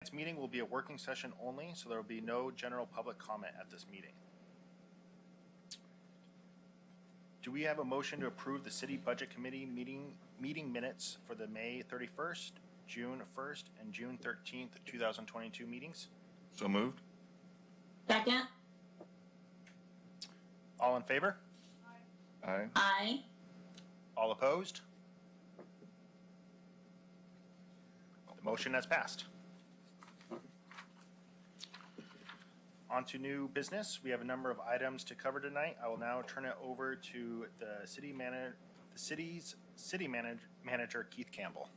This meeting will be a working session only, so there will be no general public comment at this meeting. Do we have a motion to approve the City Budget Committee meeting minutes for the May 31st, June 1st, and June 13th, 2022 meetings? So moved. Second. All in favor? Aye. Aye. All opposed? The motion has passed. On to new business. We have a number of items to cover tonight. I will now turn it over to the city's city manager, Keith Campbell.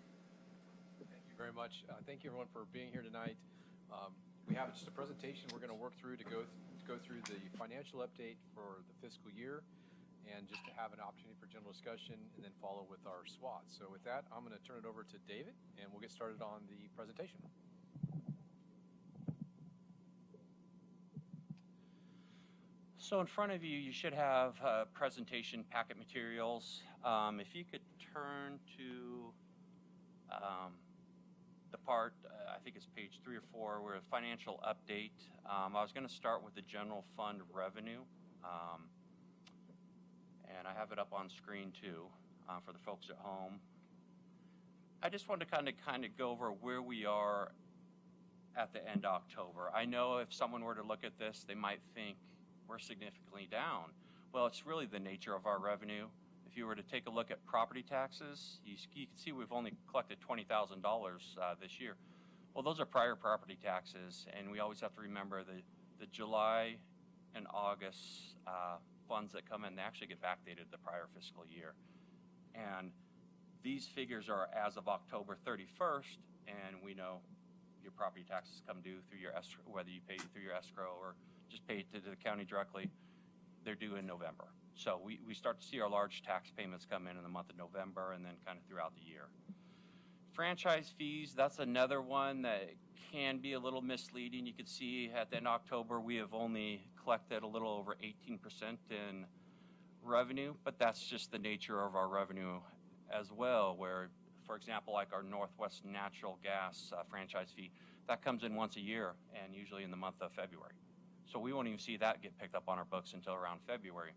Thank you very much. Thank you everyone for being here tonight. We have just a presentation we're going to work through to go through the financial update for the fiscal year, and just to have an opportunity for general discussion, and then follow with our SWOT. So with that, I'm going to turn it over to David, and we'll get started on the presentation. So in front of you, you should have presentation packet materials. If you could turn to the part, I think it's page 3 or 4, where financial update. I was going to start with the general fund revenue, and I have it up on screen too for the folks at home. I just wanted to kind of go over where we are at the end of October. I know if someone were to look at this, they might think we're significantly down. Well, it's really the nature of our revenue. If you were to take a look at property taxes, you can see we've only collected $20,000 this year. Well, those are prior property taxes, and we always have to remember the July and August funds that come in, they actually get backdated the prior fiscal year. And these figures are as of October 31st, and we know your property taxes come due through your escrow, whether you pay through your escrow or just pay it to the county directly, they're due in November. So we start to see our large tax payments come in the month of November, and then kind of throughout the year. Franchise fees, that's another one that can be a little misleading. You can see at the end of October, we have only collected a little over 18% in revenue, but that's just the nature of our revenue as well, where, for example, like our Northwest Natural Gas franchise fee, that comes in once a year, and usually in the month of February. So we won't even see that get picked up on our books until around February.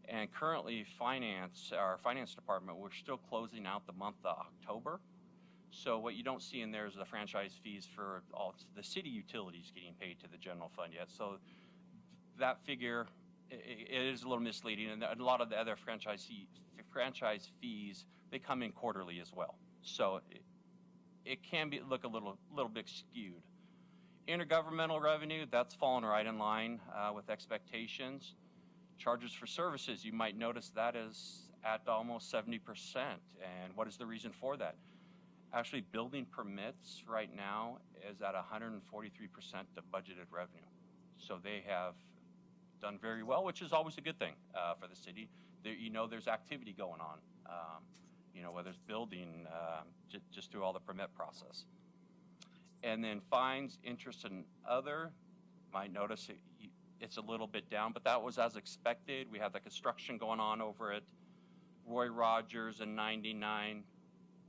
And currently, our finance department, we're still closing out the month of October. So what you don't see in there is the franchise fees for all the city utilities getting paid to the general fund yet. So that figure, it is a little misleading, and a lot of the other franchise fees, they come in quarterly as well. So it can look a little bit skewed. Intergovernmental revenue, that's fallen right in line with expectations. Charges for services, you might notice that is at almost 70%. And what is the reason for that? Actually, building permits right now is at 143% of budgeted revenue. So they have done very well, which is always a good thing for the city. There's activity going on, whether it's building, just through all the permit process. And then fines, interest, and other, might notice it's a little bit down, but that was as expected. We have the construction going on over at Roy Rogers and 99.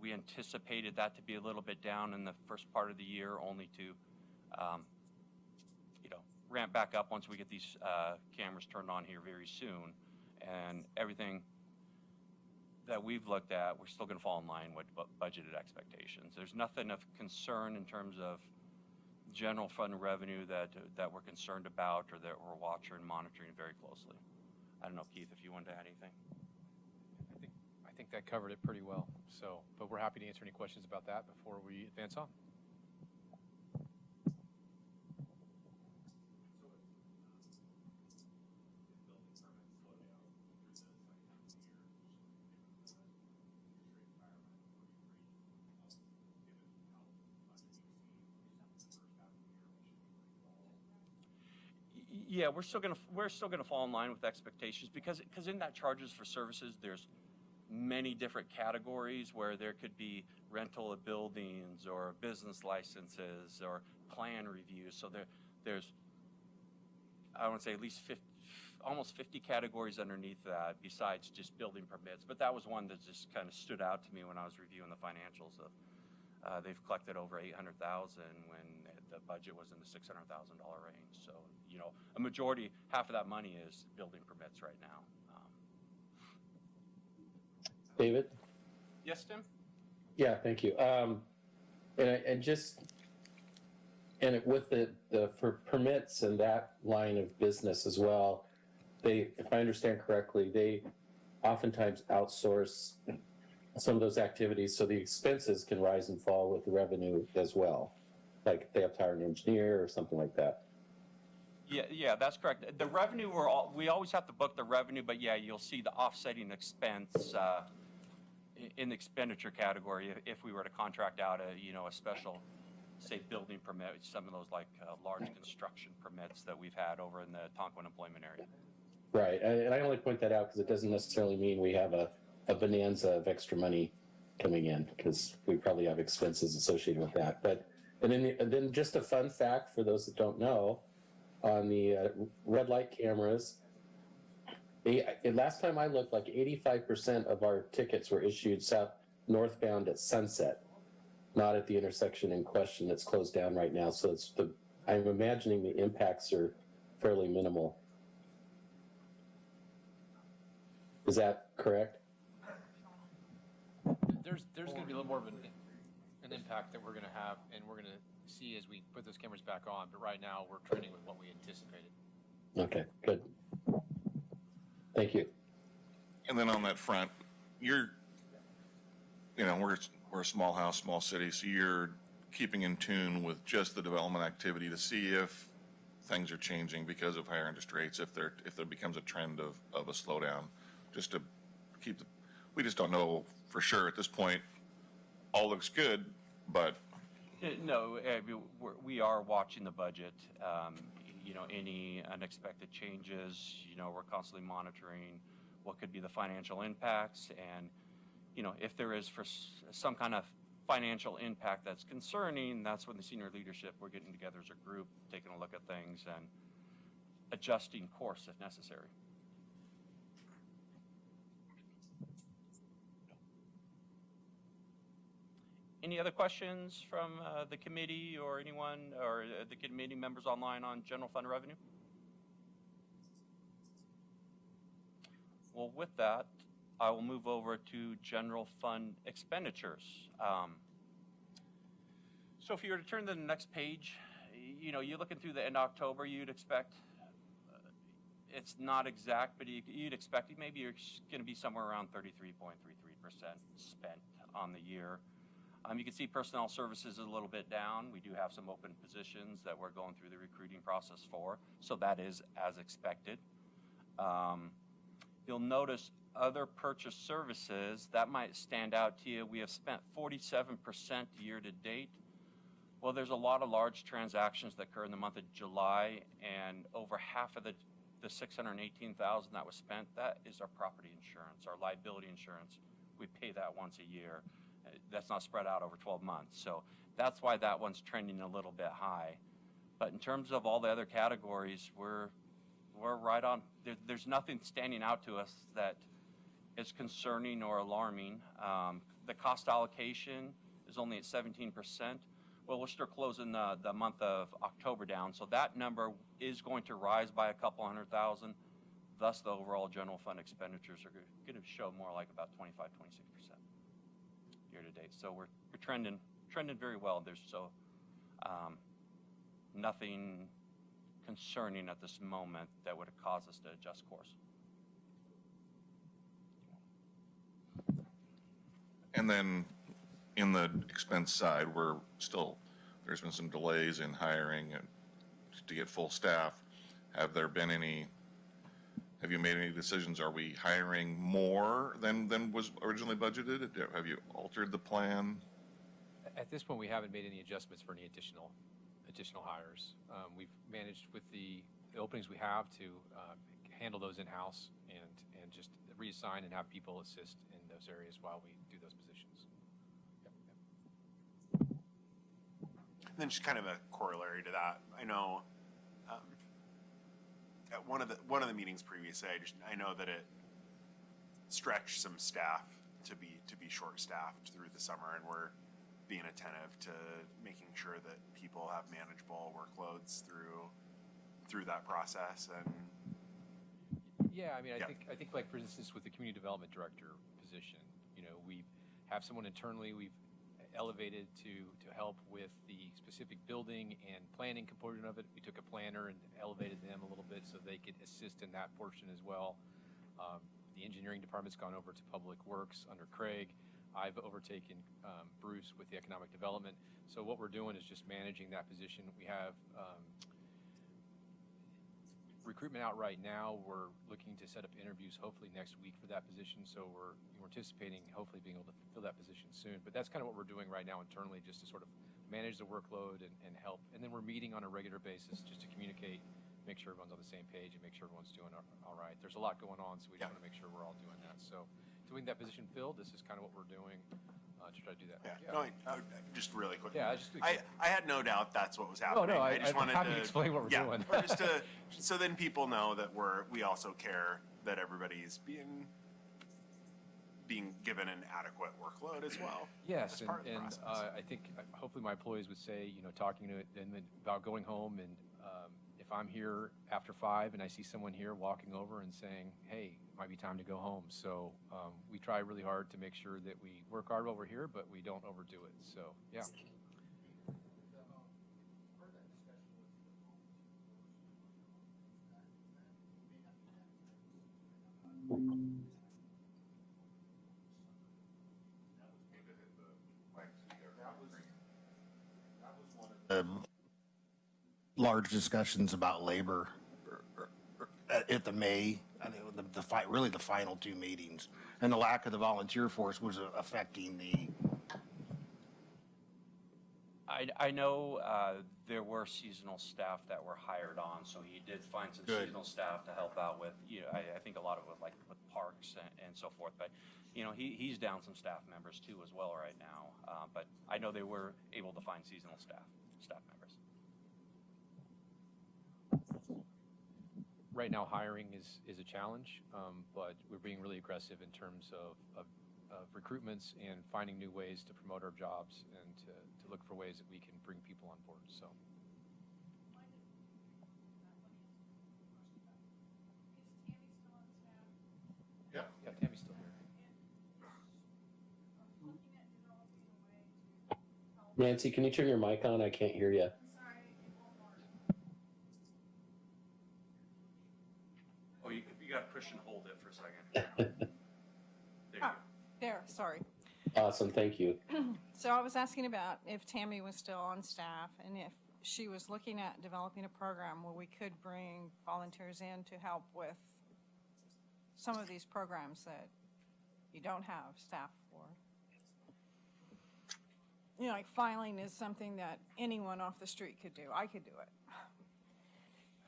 We anticipated that to be a little bit down in the first part of the year, only to, ramp back up once we get these cameras turned on here very soon. And everything that we've looked at, we're still going to fall in line with budgeted expectations. There's nothing of concern in terms of general fund revenue that we're concerned about, or that we're watching and monitoring very closely. I don't know, Keith, if you wanted to add anything. I think that covered it pretty well. So, but we're happy to answer any questions about that before we advance on. Yeah, we're still gonna fall in line with expectations because in that charges for services, there's many different categories where there could be rental of buildings or business licenses or plan reviews. So there's I want to say at least almost 50 categories underneath that besides just building permits. But that was one that just kind of stood out to me when I was reviewing the financials They've collected over 800,000 when the budget was in the $600,000 range. So, you know, a majority, half of that money is building permits right now. David? Yes, Tim? Yeah, thank you. With the for permits and that line of business as well, if I understand correctly, they oftentimes outsource some of those activities, so the expenses can rise and fall with the revenue as well. Like if they have to hire an engineer or something like that. Yeah, that's correct. The revenue, we always have to book the revenue, but yeah, you'll see the offsetting expense in the expenditure category if we were to contract out a special, say, building permit, some of those like large construction permits that we've had over in the Tonquin employment area. Right, and I only point that out because it doesn't necessarily mean we have a bonanza of extra money coming in, because we probably have expenses associated with that. And then just a fun fact for those that don't know, on the red light cameras, last time I looked, like 85% of our tickets were issued northbound at Sunset, not at the intersection in question that's closed down right now. So I'm imagining the impacts are fairly minimal. Is that correct? There's going to be a little more of an impact that we're going to have, and we're going to see as we put those cameras back on. But right now, we're trending with what we anticipated. Okay, good. Thank you. And then on that front, we're a small house, small city, so you're keeping in tune with just the development activity to see if things are changing because of higher interest rates, if there becomes a trend of a slowdown, just to keep we just don't know for sure at this point. All looks good, but No, we are watching the budget. Any unexpected changes, we're constantly monitoring what could be the financial impacts. And, if there is for some kind of financial impact that's concerning, that's when the senior leadership, we're getting together as a group, taking a look at things and adjusting course if necessary. Any other questions from the committee or anyone or the committee members online on general fund revenue? Well, with that, I will move over to general fund expenditures. So if you were to turn to the next page, you're looking through the end of October, you'd expect, it's not exact, but you'd expect maybe you're going to be somewhere around 33.33% spent on the year. You can see personnel services is a little bit down. We do have some open positions that we're going through the recruiting process for, so that is as expected. You'll notice other purchase services, that might stand out to you. We have spent 47% year to date. Well, there's a lot of large transactions that occur in the month of July, and over half of the $618,000 that was spent, that is our property insurance, our liability insurance. We pay that once a year. That's not spread out over 12 months. So that's why that one's trending a little bit high. But in terms of all the other categories, we're right on. There's nothing standing out to us that is concerning or alarming. The cost allocation is only at 17%. Well, we're still closing the month of October down. So that number is going to rise by a couple $100,000. Thus, the overall general fund expenditures are going to show more like about 25-26%. Year to date, so we're trending very well. There's nothing concerning at this moment that would cause us to adjust course. and then in the expense side, there's been some delays in hiring to get full staff. Have you made any decisions? Are we hiring more than was originally budgeted? Have you altered the plan? At this point, we haven't made any adjustments for any additional hires. We've managed with the openings we have to handle those in-house and just reassign and have people assist in those areas while we do those positions. And then just kind of a corollary to that, I know at one of the meetings previously, I know that it stretched some staff to be short-staffed through the summer, and we're being attentive to making sure that people have manageable workloads through that process. And Yeah, I mean, Yeah. I think like for instance with the community development director position, we have someone internally we've elevated to help with the specific building and planning component of it. We took a planner and elevated them a little bit so they could assist in that portion as well. The engineering department's gone over to public works under Craig. I've overtaken Bruce with the economic development. So what we're doing is just managing that position. We have recruitment out right now. We're looking to set up interviews hopefully next week for that position. So we're anticipating hopefully being able to fill that position soon. But that's kind of what we're doing right now internally, just to sort of manage the workload and help. And then we're meeting on a regular basis just to communicate, make sure everyone's on the same page and make sure everyone's doing all right. There's a lot going on, so we just want to make sure we're all doing that. So doing that position filled, this is kind of what we're doing to try to do that. yeah, no, just really quick. Yeah, I had no doubt that's what was happening. no, just I'm wanted happy to to explain what we're doing. or just to, so then people know that we also care that everybo's being given an adequate workload as well. Yes, as part of the and process. I think hopefully my employees would say, talking to them about going home, and if I'm here after 5 and I see someone here walking over and saying, hey, it might be time to go home. So we try really hard to make sure that we work hard while we're here, but we don't overdo it. So, yeah. Large discussions about labor at the May, I think really the final 2 meetings, and the lack of the volunteer force was affecting the. I know there were seasonal staff that were hired on, so he did find some Good. seasonal staff to help out with, I think a lot of it with parks and so forth. But, he's down some staff members too as well right now. But I know they were able to find seasonal staff members. Right now, hiring is a challenge, but we're being really aggressive in terms of recruitments and finding new ways to promote our jobs and to look for ways that we can bring people on board. So. Yeah. Yeah, Tammy's still here. Nancy, can you turn your mic on? I can't hear you. Oh, you got to push and hold it for a second. There you go. There, sorry. Awesome, thank you. So I was asking about if Tammy was still on staff and if she was looking at developing a program where we could bring volunteers in to help with some of these programs that you don't have staff for. Like filing is something that anyone off the street could do. I could do it.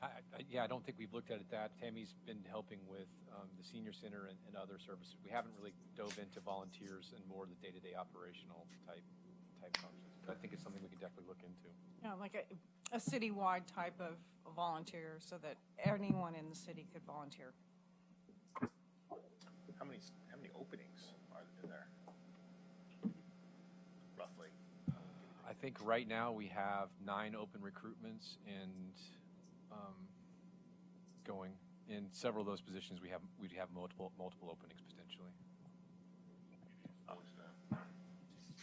I don't think we've looked at it that. Tammy's been helping with the senior center and other services. We haven't really dove into volunteers and more the day-to-day operational type functions. But I think it's something we could definitely look into. Like a citywide type of volunteer so that anyone in the city could volunteer. How many openings are in there? Roughly. I think right now we have 9 open recruitments and going in several of those positions we'd have multiple openings potentially.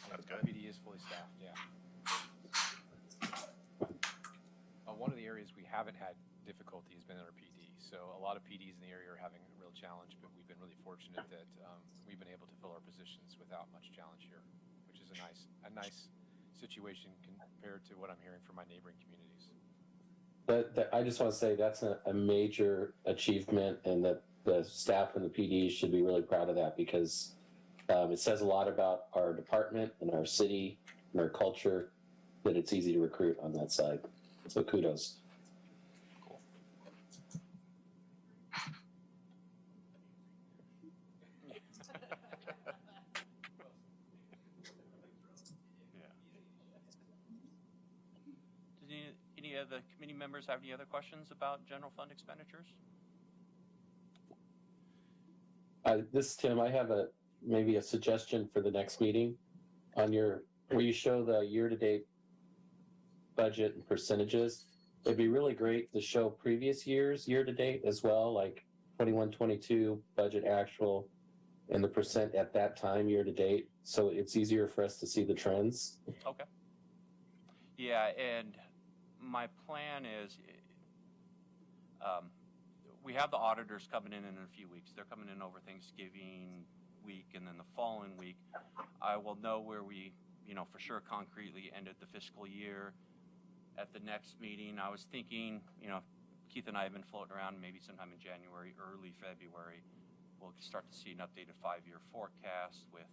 That's good. PD is fully staffed, yeah. One of the areas we haven't had difficulty has been in our PD. So a lot of PDs in the area are having a real challenge, but we've been really fortunate that we've been able to fill our positions without much challenge here, which is a nice situation compared to what I'm hearing from my neighboring communities. But I just want to say that's a major achievement, and that the staff and the PD should be really proud of that, because it says a lot about our department and our city and our culture that it's easy to recruit on that side. So kudos. Cool. Did any of the committee members have any other questions about general fund expenditures? This is Tim. I have maybe a suggestion for the next meeting. On your where you show the year-to-date budget and percentages. It'd be really great to show previous years year-to-date as well, like 21, 22 budget actual and the percent at that time year-to-date. So it's easier for us to see the trends. Okay. Yeah, and my plan is, we have the auditors coming in a few weeks. They're coming in over Thanksgiving week, and then the following week, I will know where we, for sure concretely ended the fiscal year. At the next meeting, I was thinking, Keith and I have been floating around, maybe sometime in January, early February, we'll start to see an updated 5-year forecast with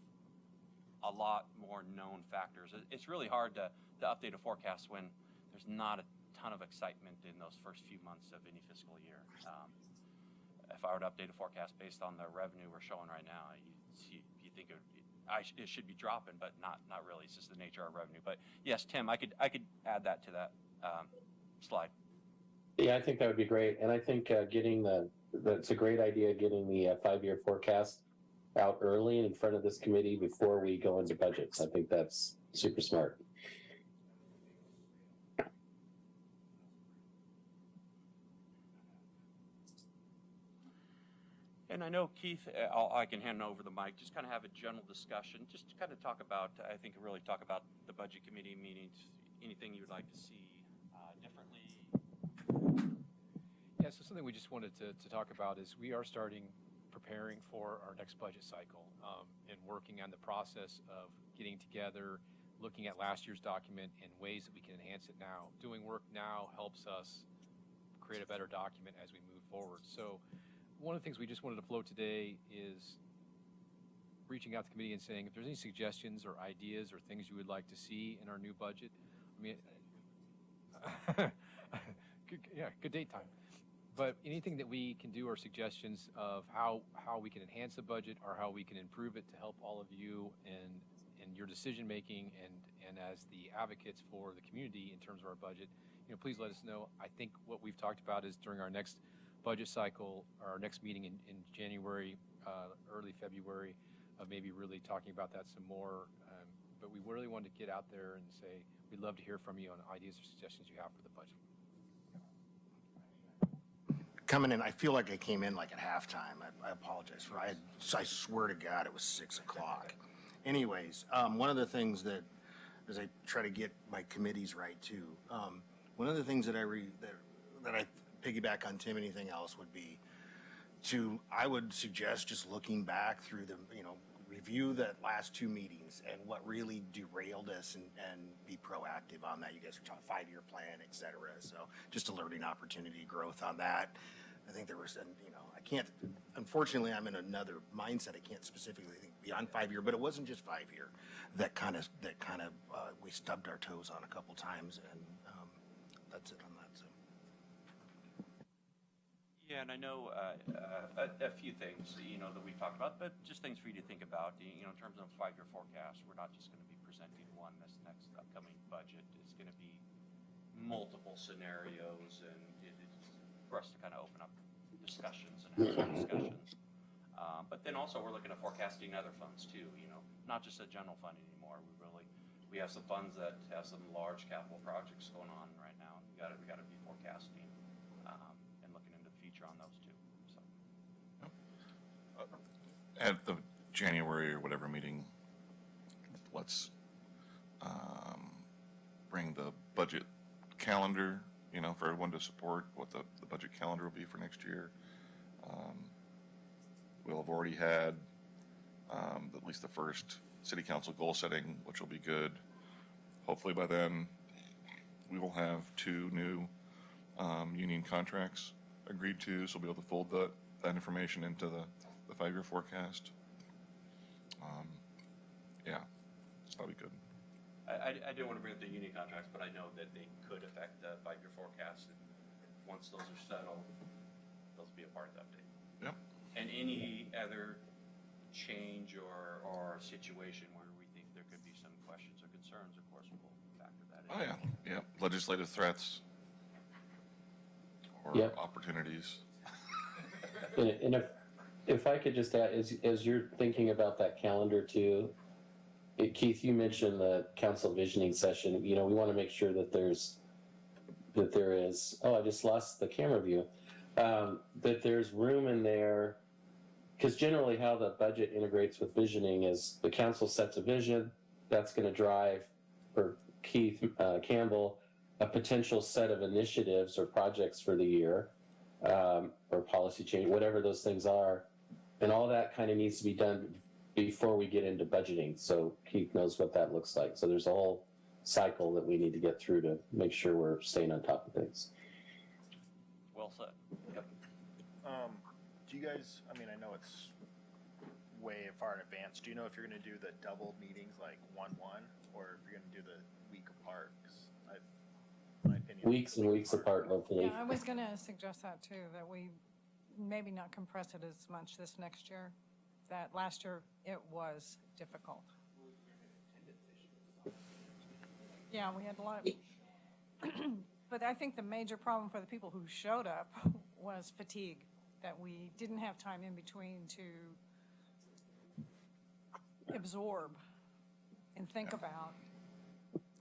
a lot more known factors. It's really hard to update a forecast when there's not a ton of excitement in those first few months of any fiscal year. If I were to update a forecast based on the revenue we're showing right now, you think it should be dropping, but not really. It's just the nature of our revenue. But yes, Tim, I could add that to that slide. Yeah, I think that would be great. And I think that's a great idea, getting the 5-year forecast out early and in front of this committee before we go into budgets. I think that's super smart. And I know, Keith, I can hand over the mic, just kind of have a general discussion, just to kind of talk about, I think really talk about the budget committee meetings, anything you'd like to see differently. Yeah, so something we just wanted to talk about is we are preparing for our next budget cycle, and working on the process of getting together, looking at last year's document and ways that we can enhance it now. Doing work now helps us create a better document as we move forward. So one of the things we just wanted to float today is reaching out to the committee and saying if there's any suggestions or ideas or things you would like to see in our new budget. I mean, good date time. But anything that we can do, or suggestions of how we can enhance the budget or how we can improve it to help all of you in your decision making and as the advocates for the community in terms of our budget, please let us know. I think what we've talked about is during our next budget cycle, our next meeting in January, early February, maybe really talking about that some more. But we really want to get out there and say we'd love to hear from you on ideas or suggestions you have for the budget. Coming in, I feel like I came in like at halftime. I apologize for. I swear to God, it was 6 o'clock. Anyways, one of the things that, as I try to get my committees right too, one of the things that I piggyback on Tim, anything else would be I would suggest just looking back through the, review the last 2 meetings and what really derailed us and be proactive on that. You guys are talking 5-year plan, et cetera. So just a learning opportunity, growth on that. I think there was, I can't, unfortunately, I'm in another mindset. I can't specifically think beyond 5-year, but it wasn't just 5-year that kind of we stubbed our toes on a couple times, and that's it on that. So. Yeah, and I know a few things, that we've talked about, but just things for you to think about, in terms of 5-year forecast. We're not just going to be presenting one this next upcoming budget. It's going to be multiple scenarios, and it's for us to kind of open up discussions and have some discussions. But then also we're looking at forecasting other funds too, not just a general fund anymore. We have some funds that have some large capital projects going on right now. We got to be forecasting and looking into the future on those too. So. At the January or whatever meeting, let's bring the budget calendar, for everyone to support what the budget calendar will be for next year. We'll have already had at least the first city council goal setting, which will be good. Hopefully by then we will have 2 new union contracts agreed to, so we'll be able to fold that information into the 5-year forecast. Yeah, that'll be good. I didn't want to bring up the union contracts, but I know that they could affect the 5-year forecast. And once those are settled, those will be a part of the update. Yep. And any other change or situation where we think there could be some questions or concerns, of course, we'll factor that in. Oh, yeah. Legislative threats or opportunities. And if I could just add, as you're thinking about that calendar too, Keith, you mentioned the council visioning session. You know, we want to make sure that there is, oh, I just lost the camera view, that there's room in there, because generally how the budget integrates with visioning is the council sets a vision that's going to drive, for Keith Campbell, a potential set of initiatives or projects for the year, or policy change, whatever those things are. And all that kind of needs to be done before we get into budgeting. So Keith knows what that looks like. So there's a whole cycle that we need to get through to make sure we're staying on top of things. Well said. Yep. Do you guys, I mean, I know it's way far in advance. Do you know if you're going to do the double meetings like 1-1 or if you're going to do the week apart? 'Cause my opinion. Weeks and weeks apart, hopefully. Yeah, I was going to suggest that too, that we maybe not compress it as much this next year. That last year, it was difficult. Yeah, we had a lot of, but I think the major problem for the people who showed up was fatigue, that we didn't have time in between to absorb and think about.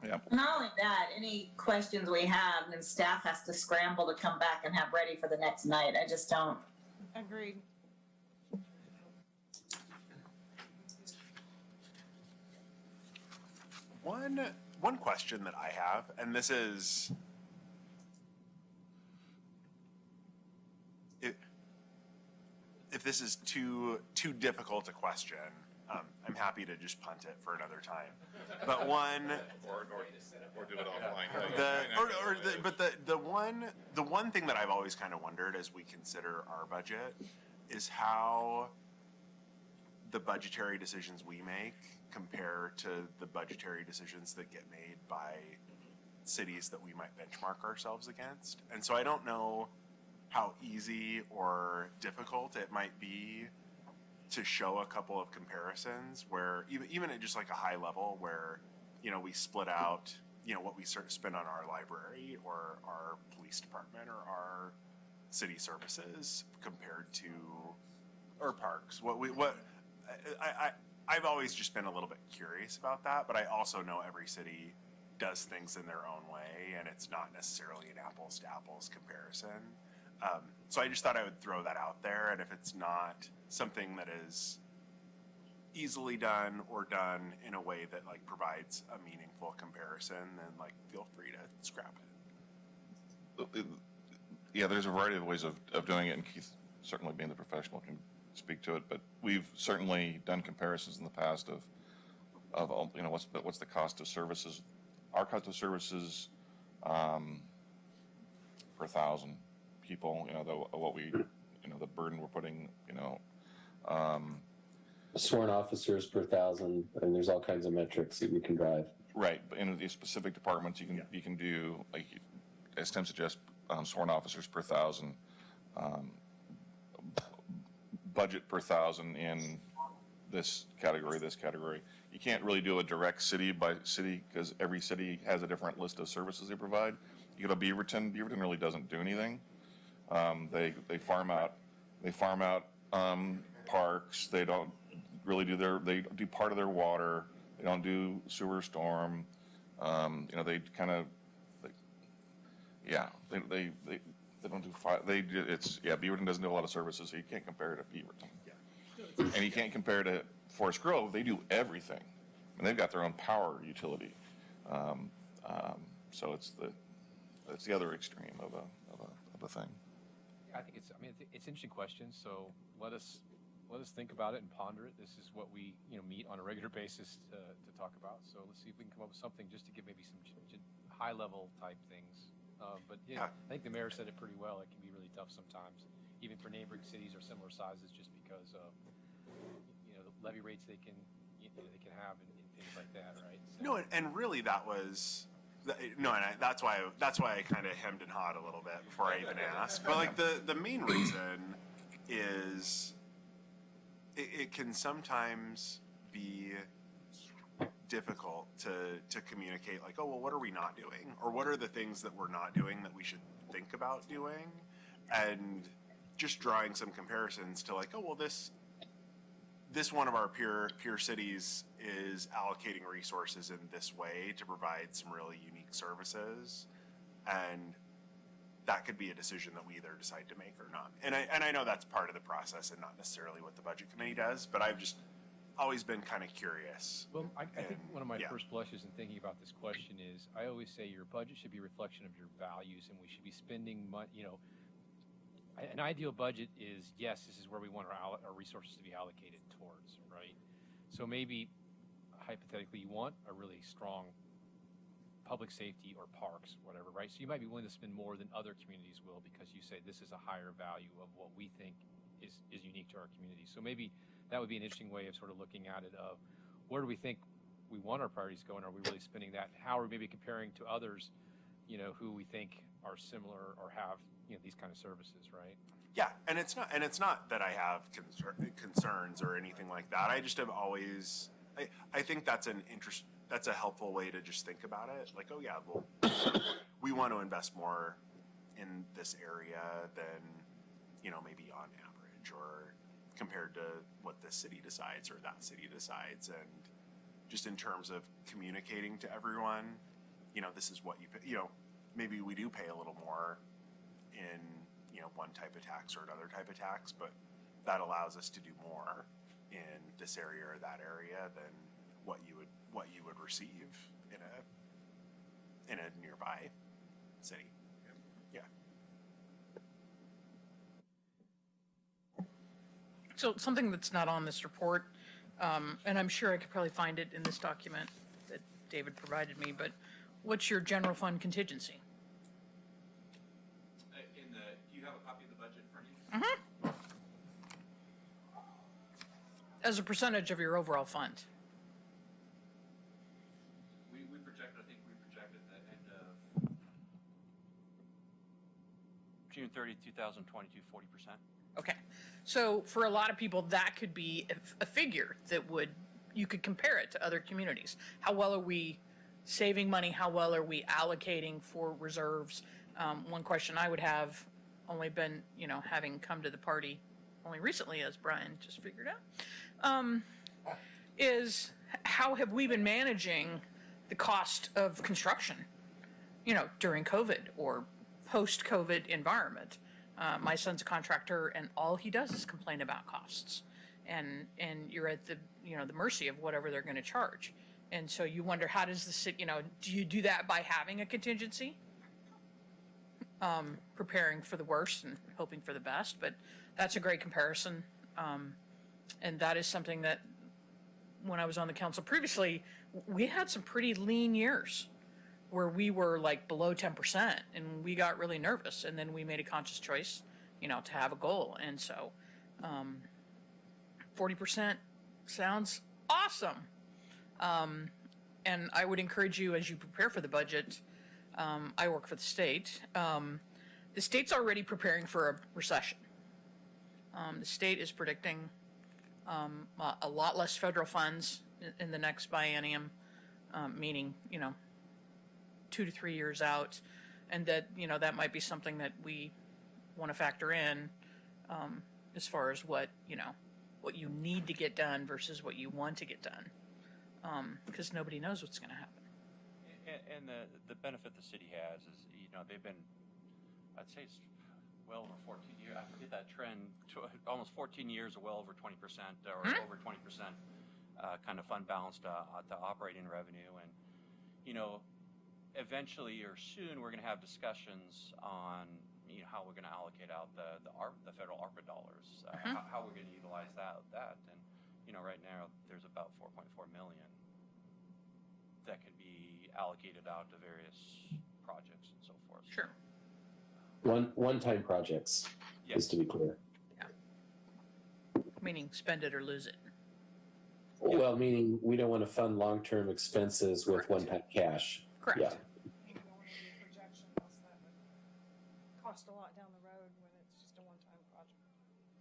Yeah. Not only that, any questions we have, then staff has to scramble to come back and have ready for the next night. I just don't. Agreed. One question that I have, and this is, if this is too difficult a question, I'm happy to just punt it for another time. But one, Or do it offline. the one thing that I've always kind of wondered as we consider our budget is how the budgetary decisions we make compare to the budgetary decisions that get made by cities that we might benchmark ourselves against. And so I don't know how easy or difficult it might be to show a couple of comparisons where even at just like a high level where, you know, we split out, you know, what we sort of spend on our library or our police department or our city services compared to our parks. I've always just been a little bit curious about that, but I also know every city does things in their own way, and it's not necessarily an apples to apples comparison. So I just thought I would throw that out there, and if it's not something that is easily done or done in a way that like provides a meaningful comparison, then like feel free to scrap it. Yeah, there's a variety of ways of doing it, and Keith, certainly being the professional, can speak to it. But we've certainly done comparisons in the past of you know, what's the cost of services, our cost of services per 1,000 people. You know, the burden we're putting. You know, Sworn officers per 1,000, and there's all kinds of metrics that we can drive. right. But in these specific departments, you can do, like as Tim suggests, sworn officers per 1,000. Budget per 1,000 in this category. You can't really do a direct city by city because every city has a different list of services they provide. You go to Beaverton really doesn't do anything. They farm out parks. They don't really they do part of their water. They don't do sewer storm. You know, they kind of, they don't do fire. Beaverton doesn't do a lot of services, so you can't compare it to Beaverton. Yeah. And you can't compare it to Forest Grove. They do everything, and they've got their own power utility. So it's the other extreme of a thing. I think it's an interesting question. So let us think about it and ponder it. This is what we meet on a regular basis to talk about. So let's see if we can come up with something just to give maybe some high level type things. But yeah, I think the mayor said it pretty well. It can be really tough sometimes, even for neighboring cities or similar sizes, just because of the levy rates they can have and things like that, right? So, No, and really that was. No, and that's why I kind of hemmed and hawed a little bit before I even asked. But like the main reason is it can sometimes be difficult to communicate like, oh, well, what are we not doing? Or what are the things that we're not doing that we should think about doing? And just drawing some comparisons to like, oh, well, this this one of our peer cities is allocating resources in this way to provide some really unique services, and that could be a decision that we either decide to make or not. And I know that's part of the process and not necessarily what the budget committee does, but I've just always been kind of curious. Well, I think one of my yeah. first blushes in thinking about this question is, I always say your budget should be a reflection of your values, and we should be spending money, an ideal budget is, yes, this is where we want our resources to be allocated towards, right? So maybe, hypothetically, you want a really strong public safety or parks, whatever, right? So you might be willing to spend more than other communities will because you say this is a higher value of what we think is unique to our community. So maybe that would be an interesting way of sort of looking at it of where do we think we want our priorities going? Are we really spending that? How are we maybe comparing to others, who we think are similar or have, these kind of services, right? Yeah, and it's not that I have concerns or anything like that. I just have always, I think that's that's a helpful way to just think about it. Like, oh yeah, well, we want to invest more in this area than, maybe on average or compared to what this city decides or that city decides. And just in terms of communicating to everyone, this is what you pay, maybe we do pay a little more in, one type of tax or another type of tax, but that allows us to do more in this area or that area than what you would receive in a nearby city. Yeah. So something that's not on this report, and I'm sure I could probably find it in this document that David provided me, but what's your general fund contingency? Do you have a copy of the budget in front of you? As a percentage of your overall fund? We projected the end of June 30th, 2022, 40%. Okay. So for a lot of people, that could be a figure that you could compare it to other communities. How well are we saving money? How well are we allocating for reserves? One question I would have, only been, having come to the party only recently, as Brian just figured out, is how have we been managing the cost of construction, during COVID or post-COVID environment? My son's a contractor, and all he does is complain about costs, and you're at the the mercy of whatever they're going to charge, and so you wonder, how does the city, do you do that by having a contingency, preparing for the worst and hoping for the best? But that's a great comparison, and that is something that when I was on the council previously, we had some pretty lean years where we were like below 10%, and we got really nervous, and then we made a conscious choice, to have a goal. And so 40% sounds awesome. And I would encourage you, as you prepare for the budget, I work for the state. The state's already preparing for a recession. The state is predicting a lot less federal funds in the next biennium, meaning, 2 to 3 years out, and that that might be something that we want to factor in, as far as what you need to get done versus what you want to get done, because nobody knows what's going to happen. And the benefit the city has is, they've been, I'd say it's well over 14 years. I forget that trend. Almost 14 years of well over 20% or over 20% kind of fund balance to operating revenue, and eventually or soon we're going to have discussions on how we're going to allocate out the federal ARPA dollars, how we're going to utilize that, and right now there's about 4.4 million that can be allocated out to various projects and so forth. Sure. One-time projects, Yes. just to be clear. Meaning spend it or lose it. Well, meaning we don't want to fund long-term expenses with Correct. one-time cash. Correct. Yeah. You don't want to do projections that would cost a lot down the road when it's just a one-time project.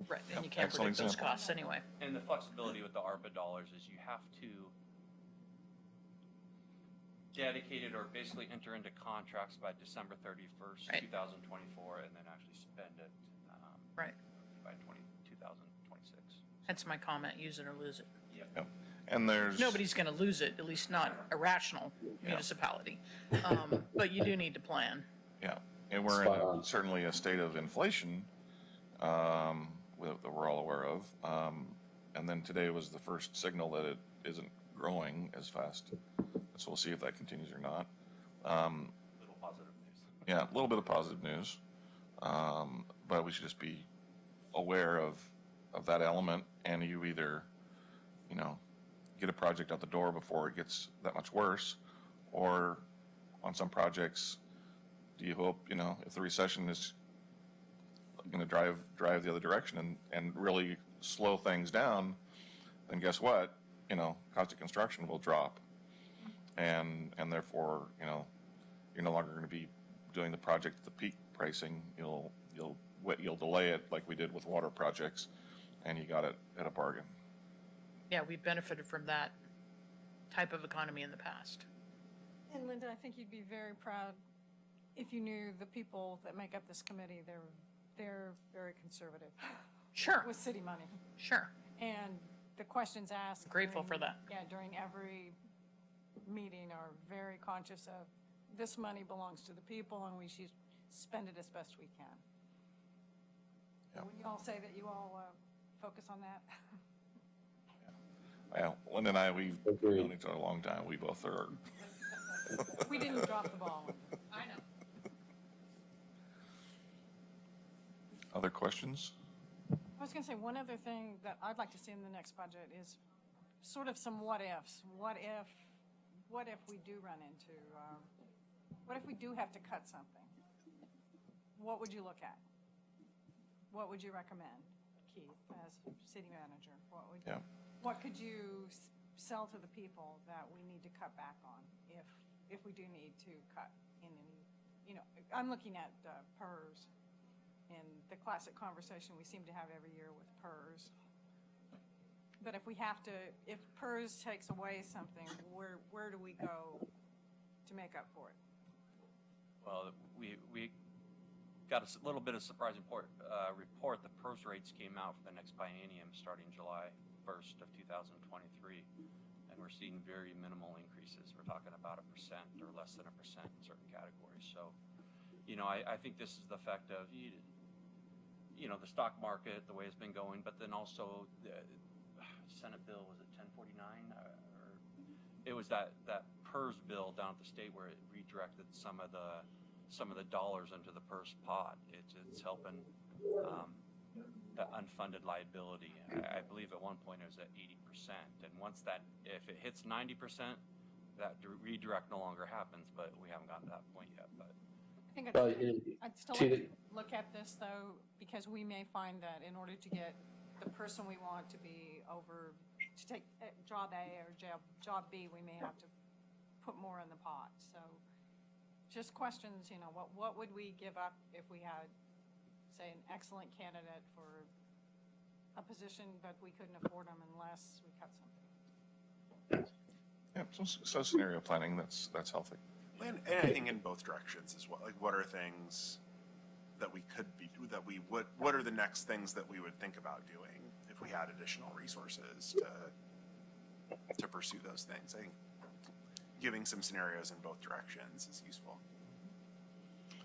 Right, and you can't Excellent predict those example. costs anyway. And the flexibility with the ARPA dollars is you have to dedicate it or basically enter into contracts by December 31st, Right. 2024, and then actually spend it Right. by 2026. Hence my comment, use it or lose it. Yep. And there's. Nobody's going to lose it, at least not a rational municipality. But you do need to plan. Yeah, and we're Spot in on. certainly a state of inflation that we're all aware of. And then today was the first signal that it isn't growing as fast. So we'll see if that continues or not. Little positive news. Yeah, a little bit of positive news. But we should just be aware of that element, and you either, get a project out the door before it gets that much worse, or on some projects, do you hope, if the recession is going to drive the other direction and really slow things down, then guess what? Cost of construction will drop, and therefore, you're no longer going to be doing the project at the peak pricing. You'll delay it like we did with water projects, and you got it at a bargain. Yeah, we've benefited from that type of economy in the past. And Linda, I think you'd be very proud if you knew the people that make up this committee. They're very conservative Sure, with city money. sure. And the questions asked. Grateful for that. Yeah, during every meeting are very conscious of this money belongs to the people and we should spend it as best we can. Yeah. Would you all say that you all focus on that? Well, Linda and I, we've Agreed. known each other a long time. We both are. We didn't drop the ball. I know. Other questions? I was going to say one other thing that I'd like to see in the next budget is sort of some what ifs. What if we do run into, what if we do have to cut something? What would you look at? What would you recommend, Keith, as city manager? What could you sell to the people that we need to cut back on if we do need to cut in any, I'm looking at PERS and the classic conversation we seem to have every year with PERS. But if PERS takes away something, where do we go to make up for it? Well, we got a little bit of surprising report. The PERS rates came out for the next biennium starting July 1st of 2023, and we're seeing very minimal increases. We're talking about 1% or less than 1% in certain categories. So, I think this is the effect of, the stock market, the way it's been going, but then also the Senate bill, was it 1049? Or it was that PERS bill down at the state where it redirected some of the dollars into the PERS pot. It's helping the unfunded liability. I believe at one point it was at 80%, and if it hits 90%, that redirect no longer happens. But we haven't gotten to that point yet. But I think Well, I'd still like to look at this though, because we may find that in order to get the person we want to take job A or job B, we may have to put more in the pot. So just questions, what would we give up if we had, say, an excellent candidate for a position, but we couldn't afford them unless we cut something? Yeah, so scenario planning, that's healthy. And I think in both directions as well. Like, what are things that we could be, what are the next things that we would think about doing if we had additional resources to pursue those things? I think giving some scenarios in both directions is useful.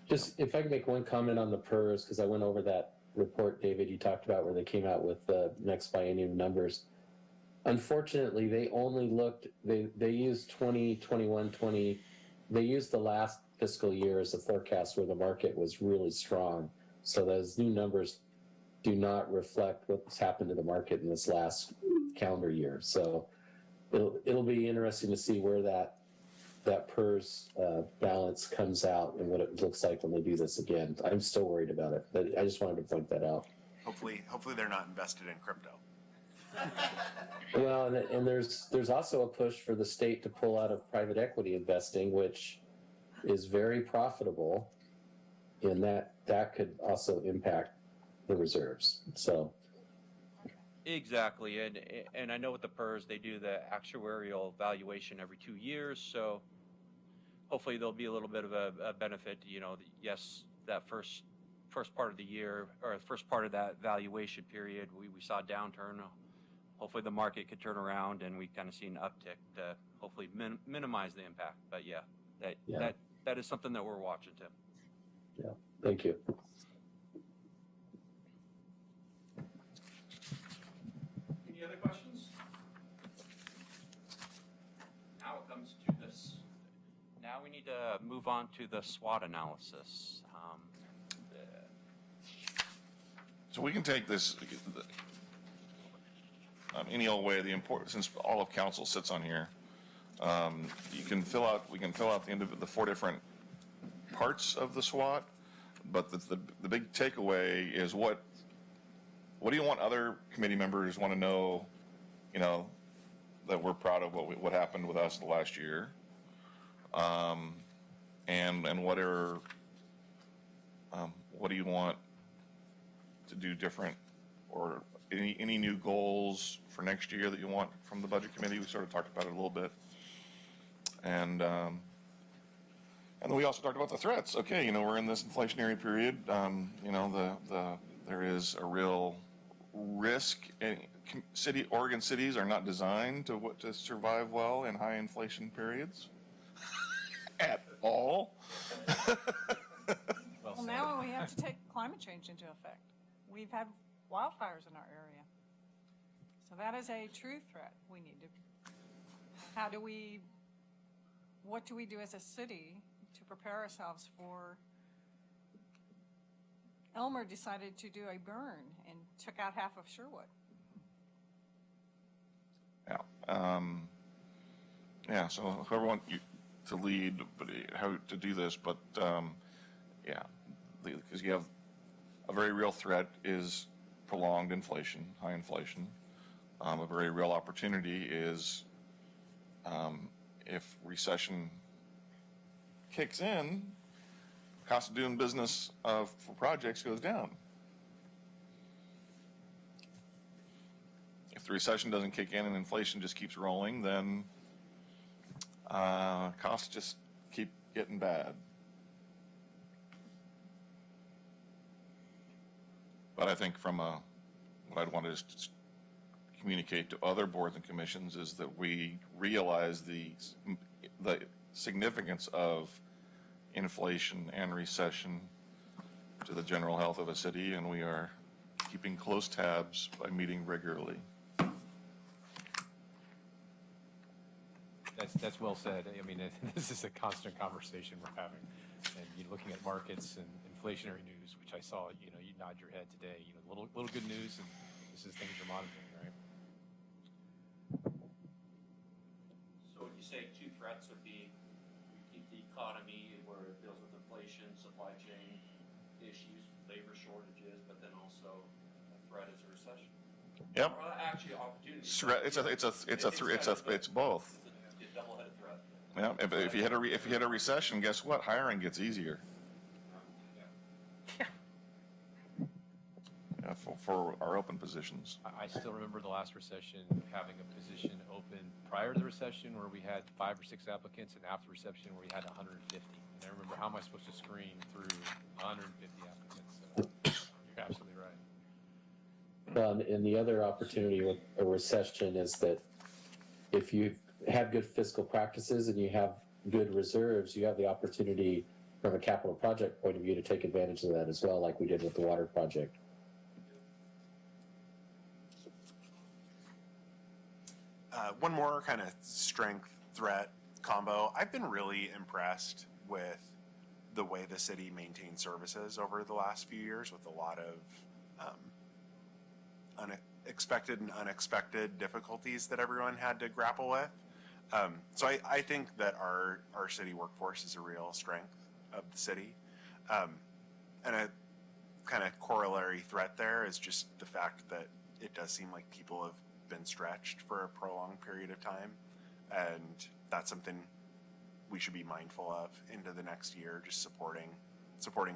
Just if I could make one comment on the PERS, because I went over that report, David, you talked about where they came out with the next biennium numbers. Unfortunately, they only they used 2021, they used the last fiscal year as a forecast where the market was really strong. So those new numbers do not reflect what's happened to the market in this last calendar year. So it'll be interesting to see where that PERS balance comes out and what it looks like when they do this again. I'm still worried about it, but I just wanted to point that out. Hopefully they're not invested in crypto. Well, and there's also a push for the state to pull out of private equity investing, which is very profitable, and that could also impact the reserves. So exactly, and I know with the PERS they do the actuarial valuation every 2 years, so hopefully there'll be a little bit of a benefit. Yes, that first part of the year or first part of that valuation period, we saw a downturn. hopefully the market could turn around and we kind of see an uptick to hopefully minimize the impact. But yeah, that is something that we're watching too. Yeah, thank you. Any other questions? Now it comes to this. Now we need to move on to the SWOT analysis. So we can take this any old way. Since all of council sits on here, we can fill out the 4 different parts of the SWOT. But the big takeaway is what do you want other committee members want to know? That we're proud of what happened with us the last year, and what do you want to do different, or any new goals for next year that you want from the budget committee? We sort of talked about it a little bit, and then we also talked about the threats. Okay, we're in this inflationary period. There is a real risk. Oregon cities are not designed to survive well in high inflation periods at all. Well, now we have to take climate change into effect. We've had wildfires in our area. So that is a true threat. What do we do as a city to prepare ourselves for? Elmer decided to do a burn and took out half of Sherwood. So whoever wants you to lead, but how to do this, but because you have a very real threat is prolonged inflation, high inflation. A very real opportunity is if recession kicks in, cost of doing business for projects goes down. If the recession doesn't kick in and inflation just keeps rolling, then costs just keep getting bad. But I think what I'd want to just communicate to other boards and commissions is that we realize the significance of inflation and recession to the general health of a city, and we are keeping close tabs by meeting regularly. That's well said. I mean, this is a constant conversation we're having, and looking at markets and inflationary news, which I saw. You nod your head today. Little good news, and this is things you're monitoring, right? So would you say 2 threats would be we keep the economy where it deals with inflation, supply chain issues, labor shortages, but then also a threat is a recession? Yep. Or actually, opportunity. It's both. It's a double-headed threat. Yeah. If you hit a recession, guess what? Hiring gets easier. For our open positions. I still remember the last recession having a position open prior to the recession where we had 5 or 6 applicants, and after the recession where we had 150. And I remember, how am I supposed to screen through 150 applicants? So you're absolutely right. And the other opportunity with a recession is that if you have good fiscal practices and you have good reserves, you have the opportunity from a capital project point of view to take advantage of that as well, like we did with the water project. One more kind of strength threat combo. I've been really impressed with the way the city maintains services over the last few years, with a lot of expected and unexpected difficulties that everyone had to grapple with. So I think that our city workforce is a real strength of the city. And a kind of corollary threat there is just the fact that it does seem like people have been stretched for a prolonged period of time. And that's something we should be mindful of into the next year, just supporting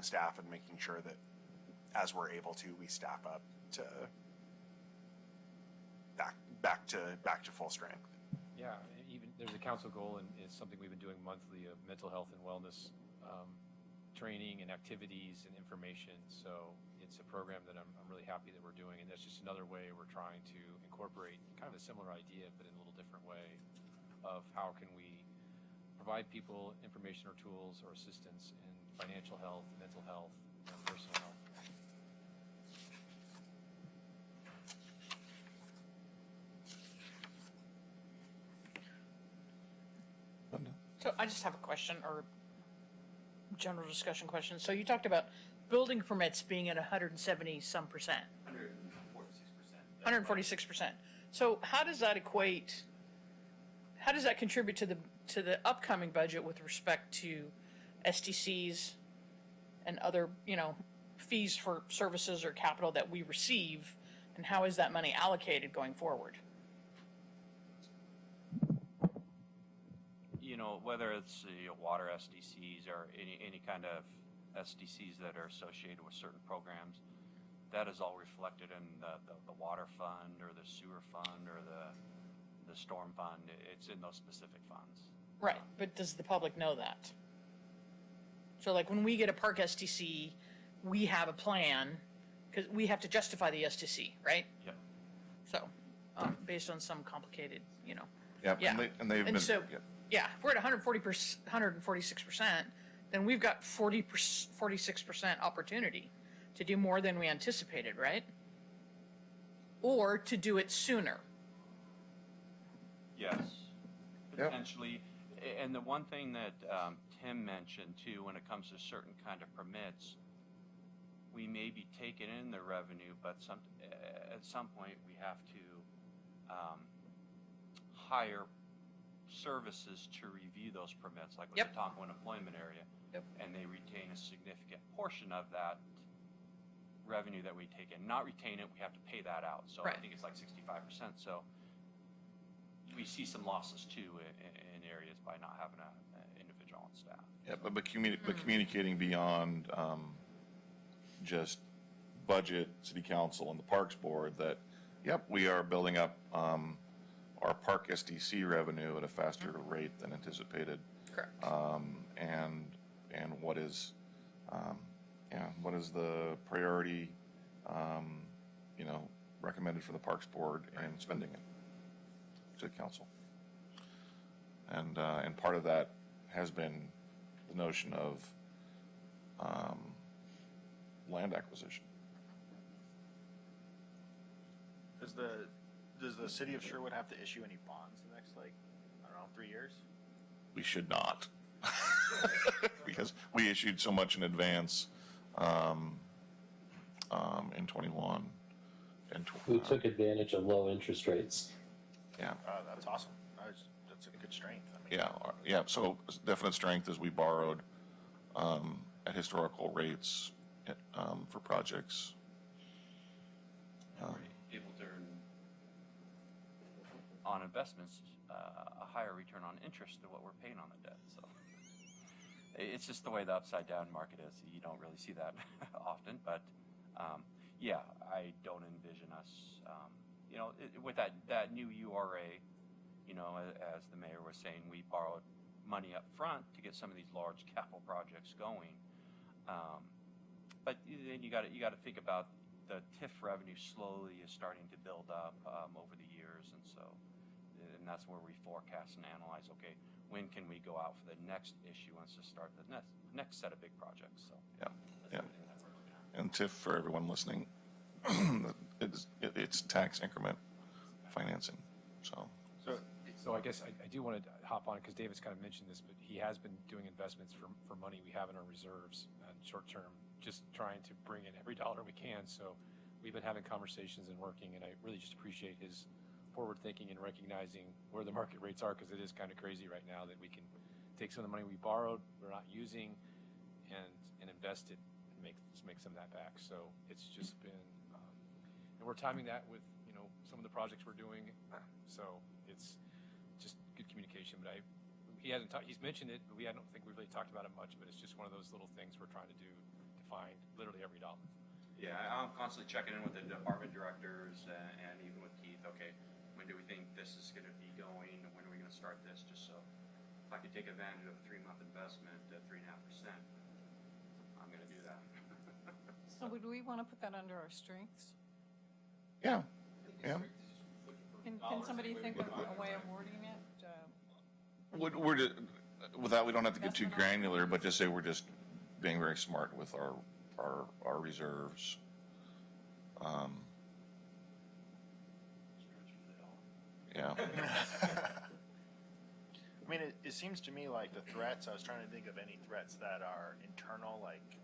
staff and making sure that as we're able to, we staff up to back to full strength. Yeah, even there's a council goal, and it's something we've been doing monthly, of mental health and wellness training and activities and information. So it's a program that I'm really happy that we're doing, and that's just another way we're trying to incorporate kind of a similar idea, but in a little different way of how can we provide people information or tools or assistance in financial health, mental health, and personal health. So I just have a question or general discussion question. So you talked about building permits being at 170 some percent. 146%. So how does that equate? How does that contribute to the upcoming budget with respect to SDCs and other, fees for services or capital that we receive, and how is that money allocated going forward? Whether it's the water SDCs or any kind of SDCs that are associated with certain programs, that is all reflected in the water fund or the sewer fund or the storm fund. It's in those specific funds. Right, but does the public know that? So like when we get a park SDC, we have a plan, because we have to justify the SDC, right? Yep. So, based on some complicated, Yep, Yeah. and they've And been, so- yep. yeah, if we're at 146%, then we've got 46% opportunity to do more than we anticipated, right? Or to do it sooner. Yes, Yep. potentially. And the one thing that Tim mentioned too, when it comes to certain kind of permits, we may be taking in the revenue, but at some point we have to hire services to review those permits, like with Yep. the Tonkin employment area. Yep. And they retain a significant portion of that revenue that we take in. Not retain it, we have to pay that out. So I Right. think it's like 65%. So we see some losses too in areas by not having an individual on staff. Yeah, but communicating beyond just budget, city council, and the parks board that, yep, we are building up our park SDC revenue at a faster rate than anticipated. Correct. And what is, what is the priority, recommended for the parks board and spending it, city council. And part of that has been the notion of land acquisition. Does the city of Sherwood have to issue any bonds the next, 3 years? We should not. Because we issued so much in advance in 21 and We took advantage of low interest rates. yeah. That's awesome. That's a good strength. I mean, Yeah, so definite strength is we borrowed at historical rates for projects. We're able to earn on investments a higher return on interest than what we're paying on the debt. So it's just the way the upside down market is. You don't really see that often, but yeah, I don't envision us, with that new URA, as the mayor was saying, we borrowed money up front to get some of these large capital projects going. But then you got to think about the TIF revenue slowly is starting to build up over the years, and that's where we forecast and analyze. Okay, when can we go out for the next issuance to start the next set of big projects? So Yeah. And TIF, for everyone listening, it's tax increment financing. So I guess I do want to hop on it because David's kind of mentioned this, but he has been doing investments for money we have in our reserves short term, just trying to bring in every dollar we can. So we've been having conversations and working, and I really just appreciate his forward thinking and recognizing where the market rates are, because it is kind of crazy right now that we can take some of the money we borrowed, we're not using, and invest it and make some of that back. So it's just been, and we're timing that with some of the projects we're doing. So it's just good communication. But he's mentioned it, but I don't think we really talked about it much. But it's just one of those little things we're trying to do to find literally every dollar. yeah, I'm constantly checking in with the department directors and even with Keith. Okay, when do we think this is going to be going? When are we going to start this? Just so if I could take advantage of a 3-month investment at 3.5%, going to do that. So would we want to put that under our strengths? Yeah, yeah. Can somebody think of a way of wording it? We're just, with that, we don't have to get too granular, but just say we're just being very smart with our reserves. Yeah. I mean, it seems to me like the threats, I was trying to think of any threats that are internal, like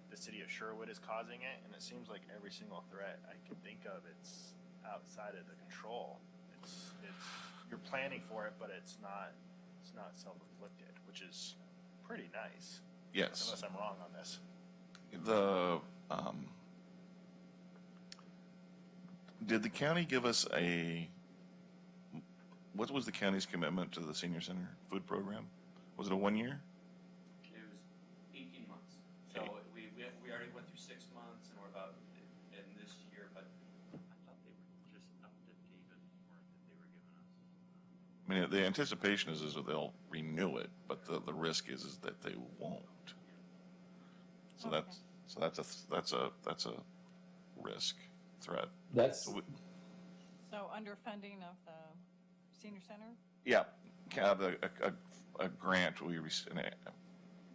the city of Sherwood is causing it, and it seems like every single threat I can think of, it's outside of the control. It's you're planning for it, but it's not self-inflicted, which is pretty nice. Yes. Unless I'm wrong on this. Did the county give us what was the county's commitment to the senior center food program? Was it a 1 year? It was 18 months. So we already went through 6 months, and we're about in this year, but I thought they were just up to date with the work that they were giving us. I mean, the anticipation is that they'll renew it, but the risk is that they won't. So Okay. that's a risk threat. That's, So So underfunding of the senior center? yeah, have a grant, an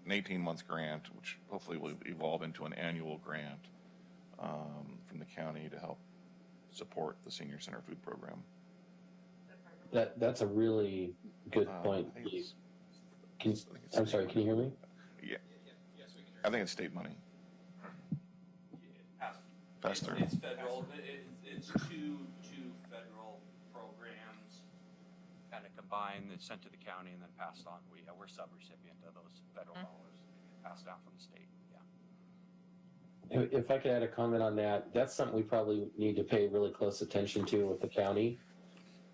18-month grant, which hopefully will evolve into an annual grant from the county to help support the senior center food program. that's a really good point. I think it's- Can, I'm sorry, can you hear me? Yeah, Yes, we can hear I think it's state money. Pass through. It's federal. It's two federal programs kind of combined that's sent to the county and then passed on. We're sub-recipient of those federal dollars passed down from the state. Yeah. If I could add a comment on that, that's something we probably need to pay really close attention to with the county.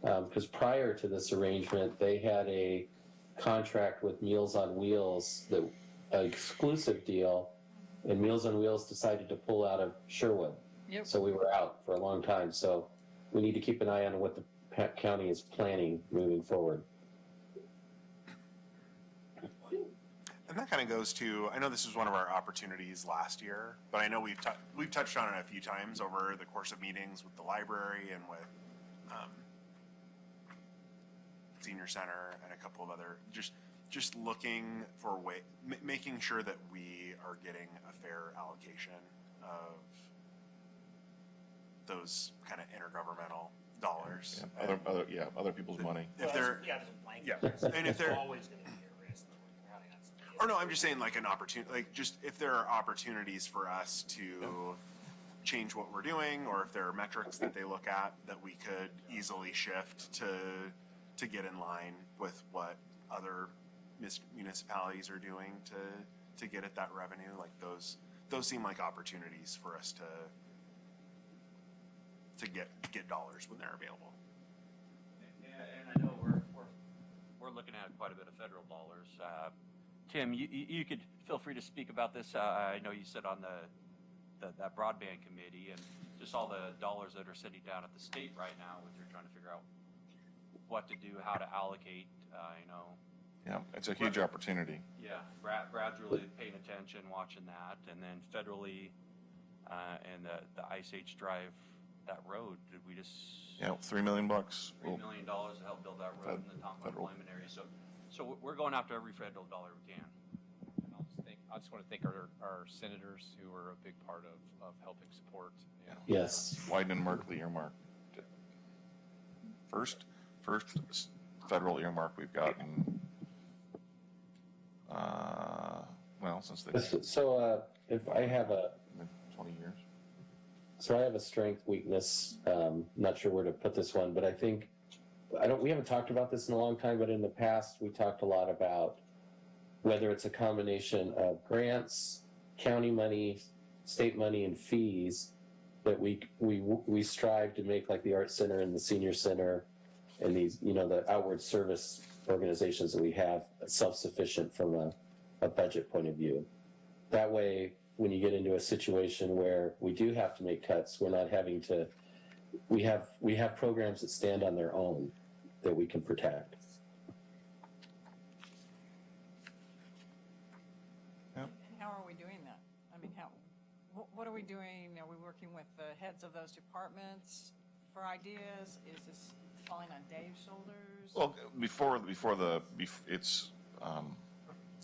Because prior to this arrangement, they had a contract with Meals on Wheels, an exclusive deal, and Meals on Wheels decided to pull out of Sherwood. Yep. So we were out for a long time. So we need to keep an eye on what the county is planning moving forward. And that kind of goes to, I know this was one of our opportunities last year, but I know we've touched on it a few times over the course of meetings with the library and with senior center and a couple of other, just looking for making sure that we are getting a fair allocation of those kind of intergovernmental dollars. Yeah, other people's money. If they're, Yeah, just a blanket. yeah, and if they're, Always gonna be a risk that we're counting on somebody or no, I'm just saying like an opportunity, like just if there are opportunities for us to change what we're doing, or if there are metrics that they look at that we could easily shift to get in line with what other municipalities are doing to get at that revenue, like those seem like opportunities for us to get dollars when they're available. Yeah, and I know we're looking at quite a bit of federal dollars. Tim, you could feel free to speak about this. I know you sit on that broadband committee, and just all the dollars that are sitting down at the state right now, with you're trying to figure out what to do, how to allocate. Yeah, it's a huge opportunity. Yeah, Brad's really paying attention, watching that, and then federally, and the Ice Age Drive, that road. Did we just? Yeah, $3 million. $3 million to help build that road in the Tonka Federal. employment area. So we're going after every federal dollar we can. And I just want to thank our senators who are a big part of helping support. Yes. Wyden and Merkley earmark. First federal earmark we've gotten. Since they So if I have 20 years. So I have a strength, weakness. Not sure where to put this one, but I think we haven't talked about this in a long time, but in the past we talked a lot about whether it's a combination of grants, county money, state money, and fees that we strive to make, like the Art Center and the Senior Center and these, the outward service organizations that we have, self-sufficient from a budget point of view. That way, when you get into a situation where we do have to make cuts, we're not having to. We have programs that stand on their own that we can protect. And how are we doing that? what are we doing? Are we working with the heads of those departments for ideas? Is this falling on Dave's shoulders? Well,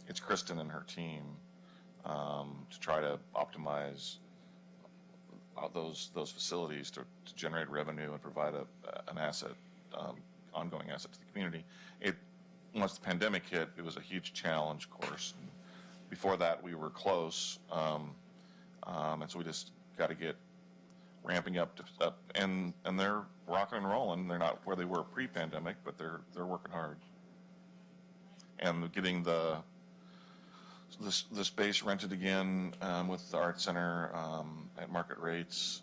it's Kristen and her team to try to optimize those facilities to generate revenue and provide an asset, ongoing asset to the community. Once the pandemic hit, it was a huge challenge, of course. Before that, we were close, and so we just got to get ramping up, and they're rocking and rolling. They're not where they were pre-pandemic, but they're working hard. And getting the space rented again with the art center at market rates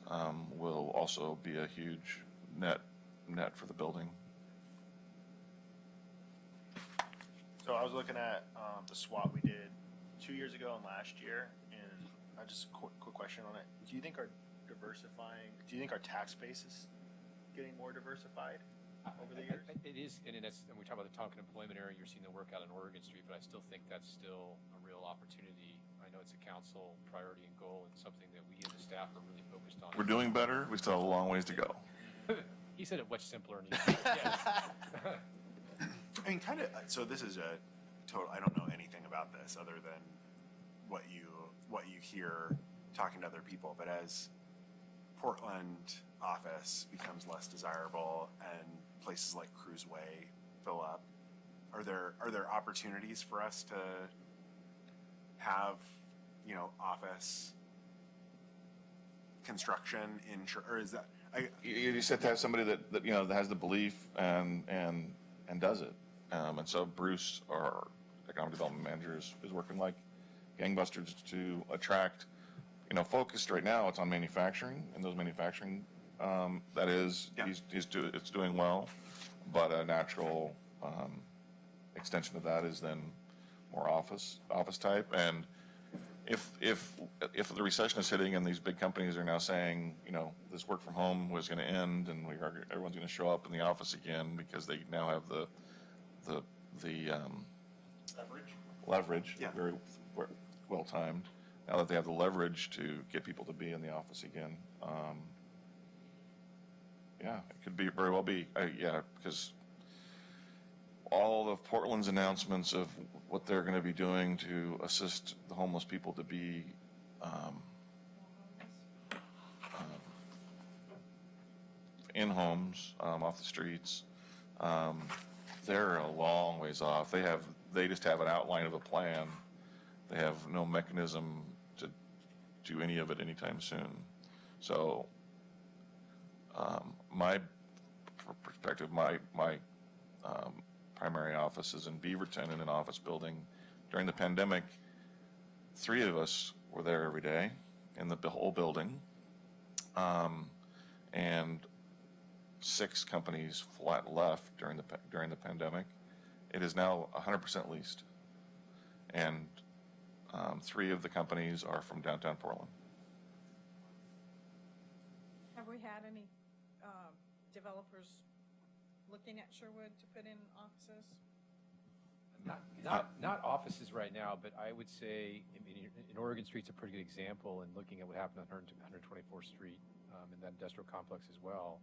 will also be a huge net for the building. So I was looking at the SWAT we did 2 years ago and last year, and I just quick question on it. Do you think our tax base is getting more diversified over the years? It is, and we talk about the Tonkin employment area. You're seeing the work out on Oregon Street, but I still think that's still a real opportunity. I know it's a council priority and goal, and something that we as a staff are really focused on. We're doing better. We still have a long ways to go. He said it much simpler. And yes. I mean, kind of. So this is a total. I don't know anything about this other than what you hear talking to other people. But as Portland office becomes less desirable and places like Cruise Way fill up, are there opportunities for us to have office construction in, or is that You just have to have somebody that that has the belief and does it. And so Bruce, our economic development manager, is working like gangbusters to attract. Focused right now, it's on manufacturing, and those manufacturing that is it's doing well, but a natural extension of that is then more office type. And if the recession is hitting and these big companies are now saying, this work from home was going to end and everyone's going to show up in the office again because they now have the leverage, Yeah. very well timed. Now that they have the leverage to get people to be in the office again, it could very well be. Because all of Portland's announcements of what they're going to be doing to assist the homeless people to be in homes, off the streets, they're a long ways off. They just have an outline of a plan. They have no mechanism to do any of it anytime soon. So, my perspective, my primary office is in Beaverton in an office building. During the pandemic, 3 of us were there every day in the whole building, and 6 companies flat left during the pandemic. It is now 100% leased, and 3 of the companies are from downtown Portland. Have we had any developers looking at Sherwood to put in offices? Not offices right now, but I would say, in Oregon Street's a pretty good example, and looking at what happened on 124th Street in that industrial complex as well,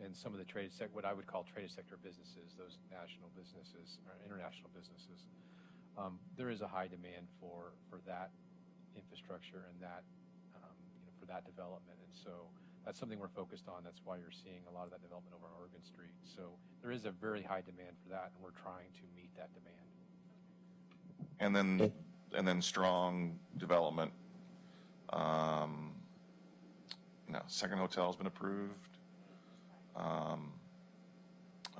and some of the what I would call trade sector businesses, those national businesses or international businesses, there is a high demand for that infrastructure and that for that development, and so that's something we're focused on. That's why you're seeing a lot of that development over on Oregon Street. So there is a very high demand for that, and we're trying to meet that demand. And then strong development. Second hotel's been approved,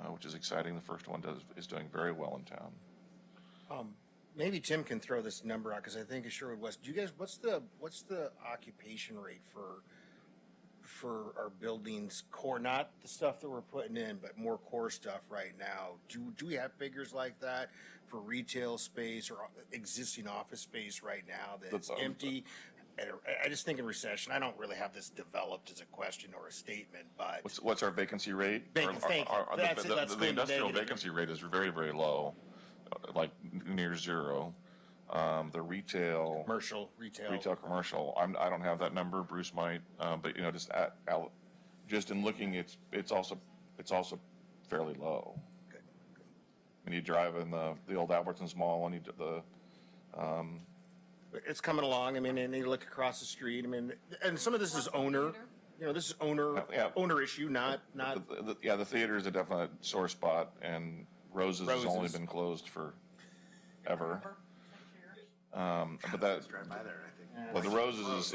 which is exciting. The first one is doing very well in town. Maybe Tim can throw this number out because I think it's Sherwood West. Do you guys, what's the occupation rate for our buildings core, not the stuff that we're putting in, but more core stuff right now? Do we have figures like that for retail space or existing office space right now that's empty? I just think in recession, I don't really have this developed as a question or a statement, but What's our vacancy rate? The industrial vacancy rate is very, very low, like near zero. the retail. Retail. Commercial. I don't have that number. Bruce might, but just in looking, it's also fairly low. Good. When you drive in the old Albertsons Mall, and It's coming along. I mean, and you look across the street. I mean, and some of this is owner. You know, this is owner issue, not. the theater is a definite sore spot, and Roses has only been closed forever. But that, Drive by there, I think. well, the Roses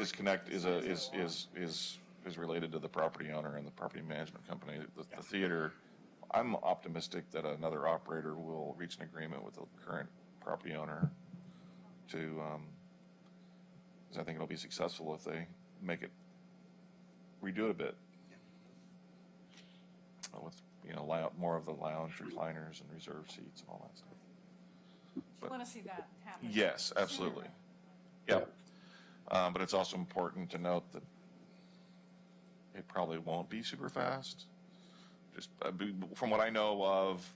is related to the property owner and the property management company. The theater, I'm optimistic that another operator will reach an agreement with the current property owner to, because I think it'll be successful if they make it, redo it a bit. With, more of the lounge recliners and reserve seats and all that stuff. I want to see that happen. Yes, absolutely. Yep. But it's also important to note that it probably won't be super fast. Just from what I know of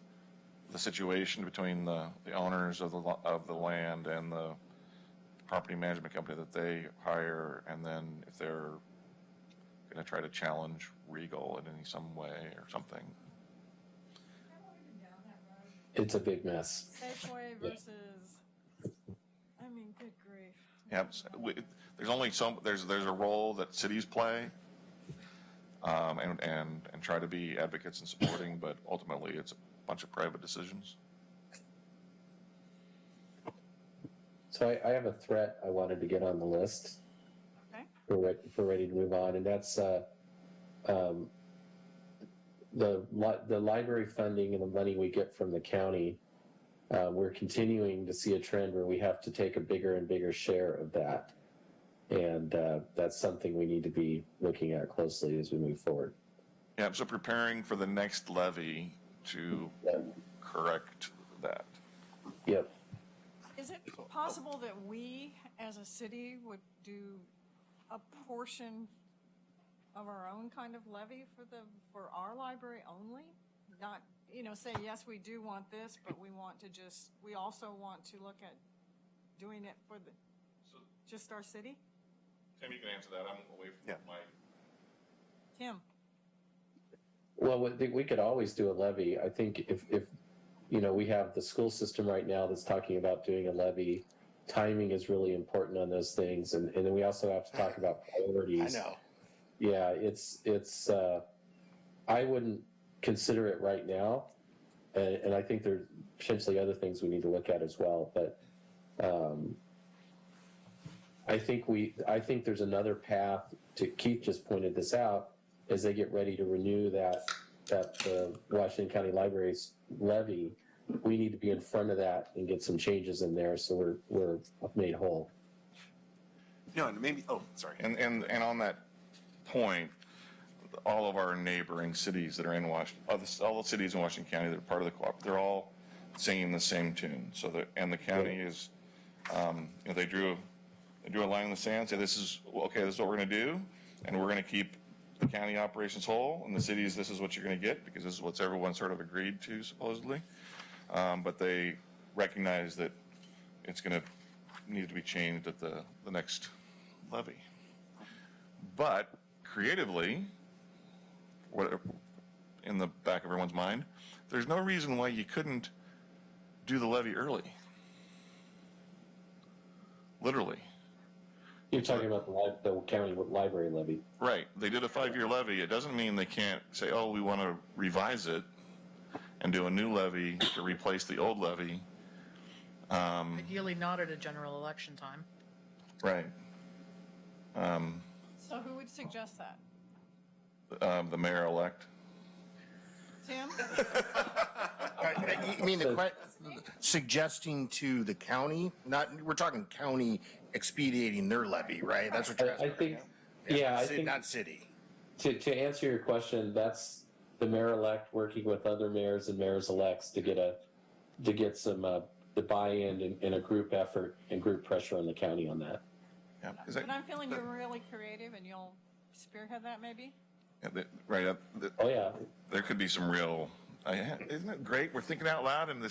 the situation between the owners of the land and the property management company that they hire, and then if they're going to try to challenge Regal in some way or something. It's a big mess. Safeway versus, I mean, good grief. Yep. There's only there's a role that cities play, and try to be advocates and supporting, but ultimately it's a bunch of private decisions. So I have a threat I wanted to get on the list. Okay. We're ready to move on, and that's the library funding and the money we get from the county. We're continuing to see a trend where we have to take a bigger and bigger share of that, and that's something we need to be looking at closely as we move forward. Yeah, so preparing for the next levy to correct that. Yep. Is it possible that we, as a city, would do a portion of our own kind of levy for our library only? Not, say, yes, we do want this, but we also want to look at doing it for just our city? Tim, you can answer that. I'm away from my. Tim? Well, we could always do a levy. I think if we have the school system right now that's talking about doing a levy. Timing is really important on those things, and then we also have to talk about priorities. I know. Yeah, it's. I wouldn't consider it right now, and I think there's potentially other things we need to look at as well. But I think there's another path. Keith just pointed this out as they get ready to renew that the Washington County Libraries levy. We need to be in front of that and get some changes in there so we're made whole. And maybe. Oh, sorry. And on that point, all of our neighboring cities that are in Washington, all the cities in Washington County that are part of the co-op, they're all singing the same tune. So and the county is, they drew a line in the sand, say this is what we're going to do, and we're going to keep the county operations whole, and the cities, this is what you're going to get, because this is what everyone sort of agreed to supposedly. But they recognize that it's going to need to be changed at the next levy. But creatively, in the back of everyone's mind, there's no reason why you couldn't do the levy early. Literally. You're talking about the county library levy. Right. They did a 5-year levy. It doesn't mean they can't say, oh, we want to revise it and do a new levy to replace the old levy. Ideally not at a general election time. Right. So who would suggest that? The mayor-elect. Tim? You mean suggesting to the county? We're talking county expediting their levy, right? That's what you're asking. I think, right? I think not city. To answer your question, that's the mayor-elect working with other mayors and mayors-elects to get some the buy-in and a group effort and group pressure on the county on that. Yeah. But I'm feeling you're really creative and you'll spearhead that maybe? Right. Oh yeah. There could be some real. Isn't it great? We're thinking out loud, and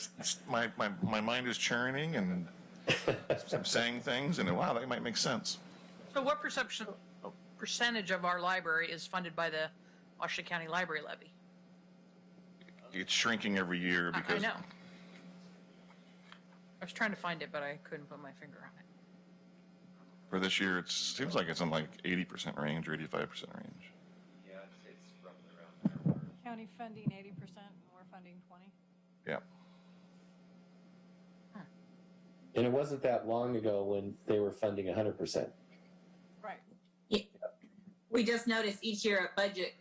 my mind is churning, and I'm saying things and wow, that might make sense. So what percentage of our library is funded by the Washington County Library Levy? It's shrinking every year I because know. I was trying to find it, but I couldn't put my finger on it. for this year, it seems like it's in like 80% range or 85% range. Yeah, it's roughly around there. County funding 80% and we're funding 20. Yeah. And it wasn't that long ago when they were funding 100%. Right. We just noticed each year at budget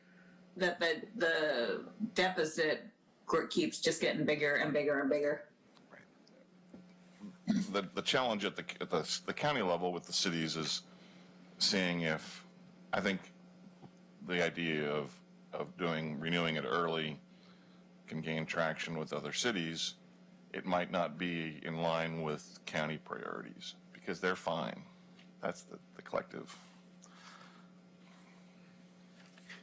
that the deficit keeps just getting bigger and bigger and bigger. The challenge at the county level with the cities is seeing if, I think the idea of renewing it early can gain traction with other cities. It might not be in line with county priorities because they're fine. That's the collective.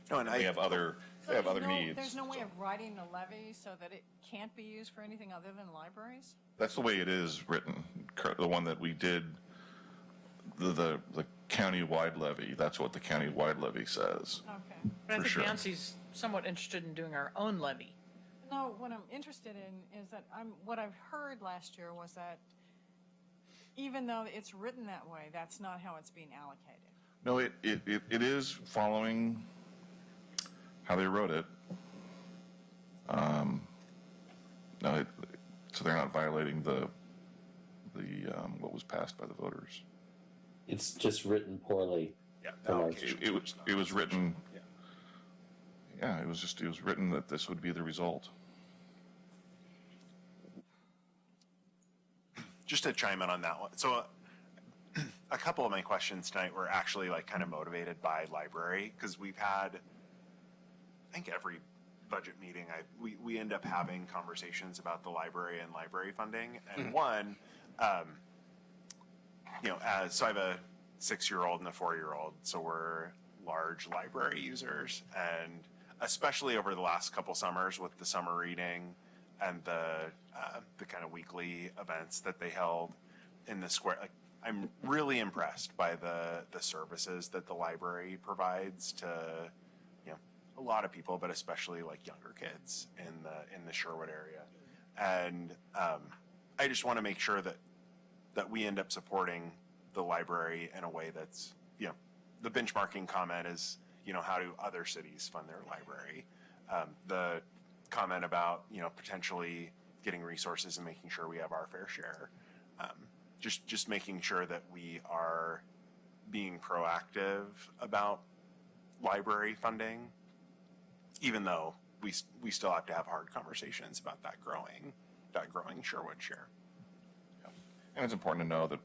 No, and They have other needs. There's no way of writing the levy so that it can't be used for anything other than libraries? That's the way it is written. The one that we did, the county-wide levy, that's what the county-wide levy says. Okay. But I For think sure. Nancy's somewhat interested in doing our own levy. No, what I'm interested in is that what I've heard last year was that even though it's written that way, that's not how it's being allocated. No, it is following how they wrote it. No, so they're not violating the what was passed by the voters. It's just written poorly. yeah, From our- allocation It was written. Yeah. Yeah, it was written that this would be the result. Just to chime in on that one. So a couple of my questions tonight were actually like kind of motivated by library because we've had, I think every budget meeting we end up having conversations about the library and library funding. And one, so I have a 6-year-old and a 4-year-old, so we're large library users, and especially over the last couple summers with the summer reading and the kind of weekly events that they held in the square. Like, I'm really impressed by the services that the library provides to a lot of people, but especially like younger kids in the Sherwood area. And I just want to make sure that we end up supporting the library in a way that's the benchmarking comment is how do other cities fund their library? The comment about potentially getting resources and making sure we have our fair share. Just making sure that we are being proactive about library funding, even though we still have to have hard conversations about that growing Sherwood share. And it's important to know that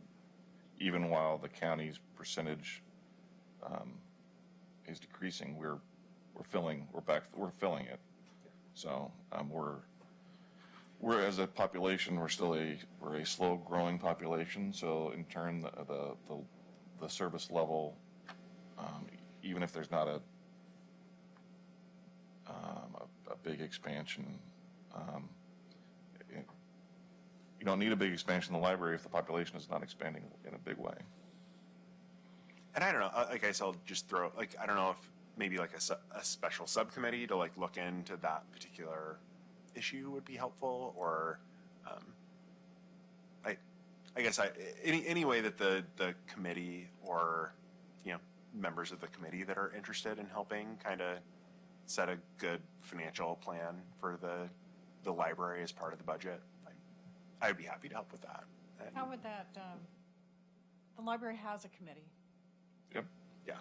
even while the county's percentage is decreasing, we're filling it. So we're as a population, we're a slow growing population. So in turn, the service level, even if there's not a big expansion, you don't need a big expansion in the library if the population is not expanding in a big way. And I don't know, I guess I'll just throw, I don't know if maybe like a special subcommittee to look into that particular issue would be helpful, or I guess any way that the committee or members of the committee that are interested in helping kind of set a good financial plan for the library as part of the budget, I would be happy to help with that. And, How would that, the library has a committee, Yep. yeah.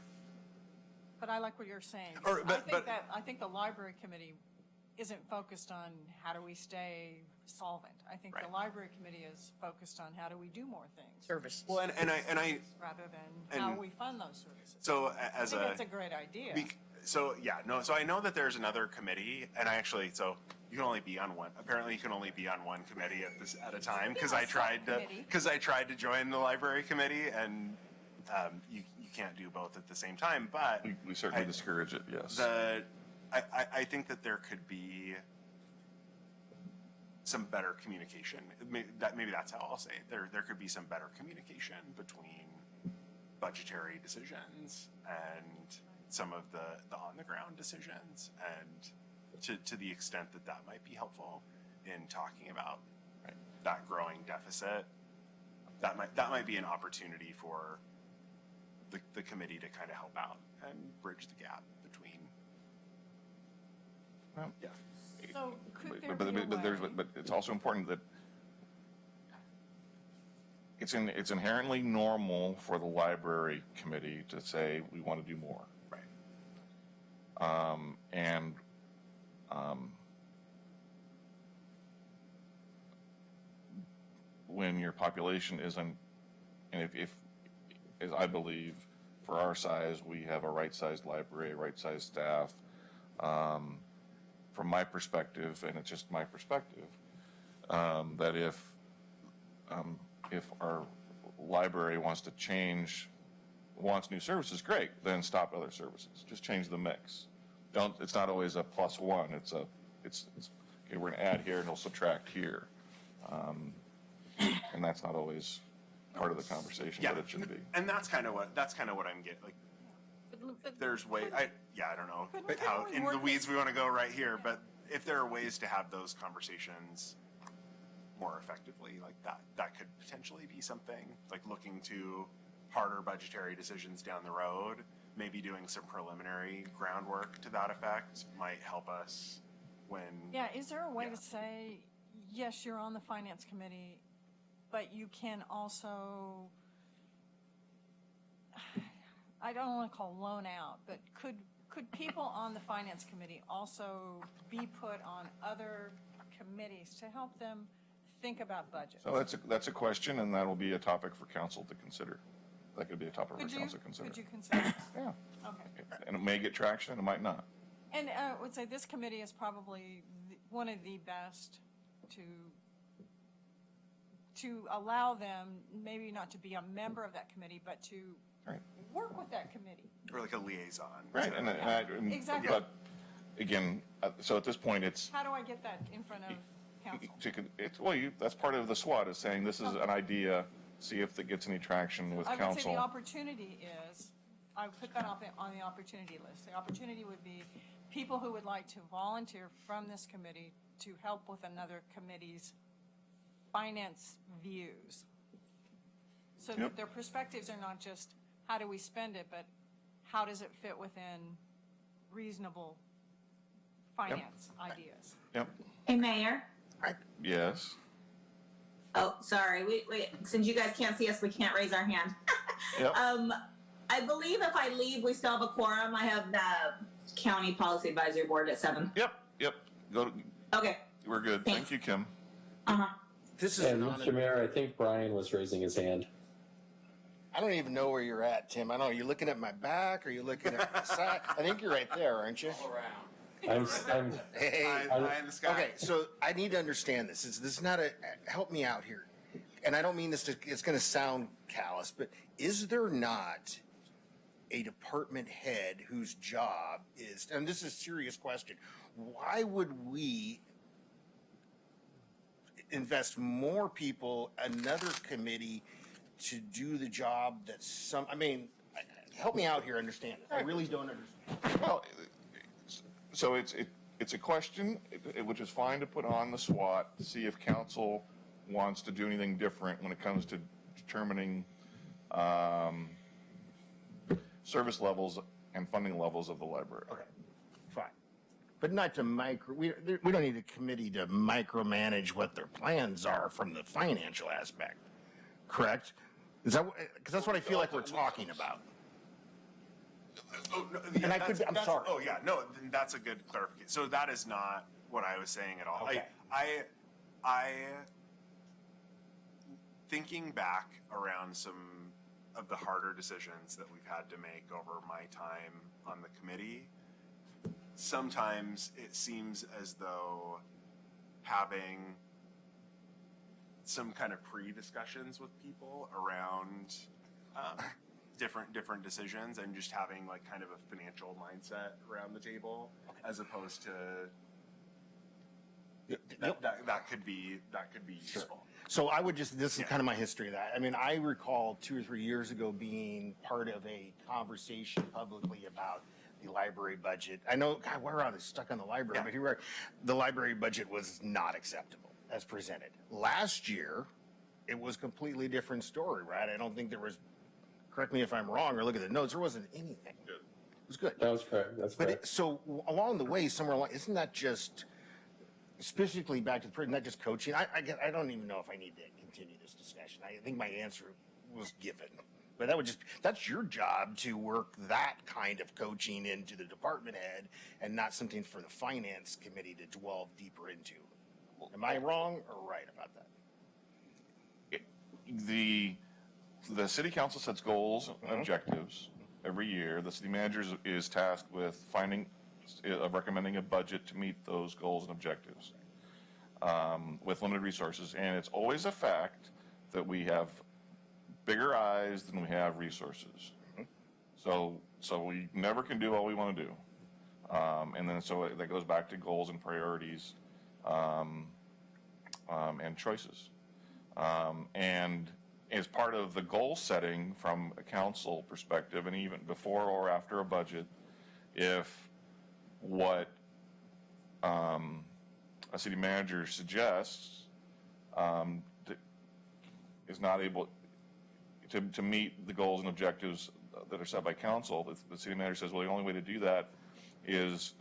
but I like what you're saying. Or- but- I think the library committee isn't focused on how do we stay solvent. I think the Right. library committee is focused on how do we do more things Services. Well, and I rather than how and- we fund those services. so I as think a that's a great idea. So I know that there's another committee, and so you can only be on one. Apparently, you can only be on one committee at a time because I tried to join the library committee, and you can't do both at the same time. But We certainly discourage it. Yes. I think that there could be. some better communication. Maybe that's how I'll say it. There could be some better communication between budgetary decisions and some of the on the ground decisions, and to the extent that that might be helpful in talking about that growing deficit, that might be an opportunity for the committee to kind of help out and bridge the gap between. Well, Yeah. So could there be a way? but it's also important that it's inherently normal for the library committee to say we want to do more. Right. And when your population isn't, and if as I believe, for our size, we have a right-sized library, a right-sized staff. From my perspective, and it's just my perspective, that if our library wants new services, great, then stop other services. Just change the mix. It's not always a plus one. It's okay, we're gonna add here and we'll subtract here. And that's not always part of the conversation, but it should be. And that's kind of what I'm getting, like, if there's I don't know Couldn't we how always in work the it- weeds we want to go right here, but if there are ways to have those conversations more effectively, like that could potentially be something, like looking to harder budgetary decisions down the road, maybe doing some preliminary groundwork to that effect might help us when. Yeah, is there a way Yeah. to say, yes, you're on the finance committee, but you can also, I don't want to call loan out, but could people on the finance committee also be put on other committees to help them think about budgets? So that's a question, and that'll be a topic for council to consider. That could be a topic for Could you, council to consider. could you consider? Yeah, Okay. and it may get traction, and it might not. And I would say this committee is probably one of the best to allow them, maybe not to be a member of that committee, but to Right. work with that committee. Or like a liaison. Right, and Exactly. but again, so at this point, it's, How do I get that in front of council? that's part of the SWOT, is saying this is an idea, see if it gets any traction with I would say council. the opportunity is, I would put that on the opportunity list. The opportunity would be people who would like to volunteer from this committee to help with another committee's finance views. So Yep. that their perspectives are not just, how do we spend it, but how does it fit within reasonable finance ideas? Yep, Hey, Mayor. yes, Oh, sorry. We since you guys can't see us, we can't raise our hand. yep. I believe if I leave, we still have a quorum. I have the county policy advisory board at 7. Yep. Okay. We're good. Thanks. Thank you, Kim. Uh-huh. This is And not Mr. Mayor, I think Brian was raising his hand. I don't even know where you're at, Tim. I don't know. Are you looking at my back? Are you looking at my side? I think you're right there, aren't you? I'm Hey. Eye in the sky. Okay, so I need to understand this. This is not help me out here. And I don't mean this it's going to sound callous, but is there not a department head whose job is, and this is a serious question, why would we invest more people, another committee, to do the job that help me out here, understand this. I really don't understand. Well, so it's a question, which is fine to put on the SWOT to see if council wants to do anything different when it comes to determining service levels and funding levels of the library. Okay, fine. But not to we don't need a committee to micromanage what their plans are from the financial aspect, correct? Is that, because that's what I feel like we're talking about. Oh, no, And I could be- I'm sorry. Oh, yeah, no, then that's a good clarification. So that is not what I was saying at all. Okay. I thinking back around some of the harder decisions that we've had to make over my time on the committee, sometimes it seems as though having some kind of pre-discussions with people around different decisions and just having like kind of a financial mindset around the table as opposed to that could be useful. So I would just, this is Yeah. kind of my history of that. I mean, I recall 2 or 3 years ago being part of a conversation publicly about the library budget. I know, God, we're on stuck on the library, Yeah. but here we are. The library budget was not acceptable as presented. Last year, it was a completely different story, right? I don't think there was, correct me if I'm wrong, or look at the notes, there wasn't anything. It was good. That was correct. That's But correct. so along the way, somewhere along, isn't that just specifically back to the prison, not just coaching? I don't even know if I need to continue this discussion. I think my answer was given. But that's your job to work that kind of coaching into the department head and not something for the finance committee to delve deeper into. Am I wrong or right about that? The city council sets goals and objectives every year. The city manager is tasked with recommending a budget to meet those goals and objectives with limited resources. And it's always a fact that we have bigger eyes than we have resources. So we never can do all we want to do. And then so that goes back to goals and priorities and choices. And as part of the goal setting from a council perspective, and even before or after a budget, if what a city manager suggests is not able to meet the goals and objectives that are set by council, the city manager says, well, the only way to do that is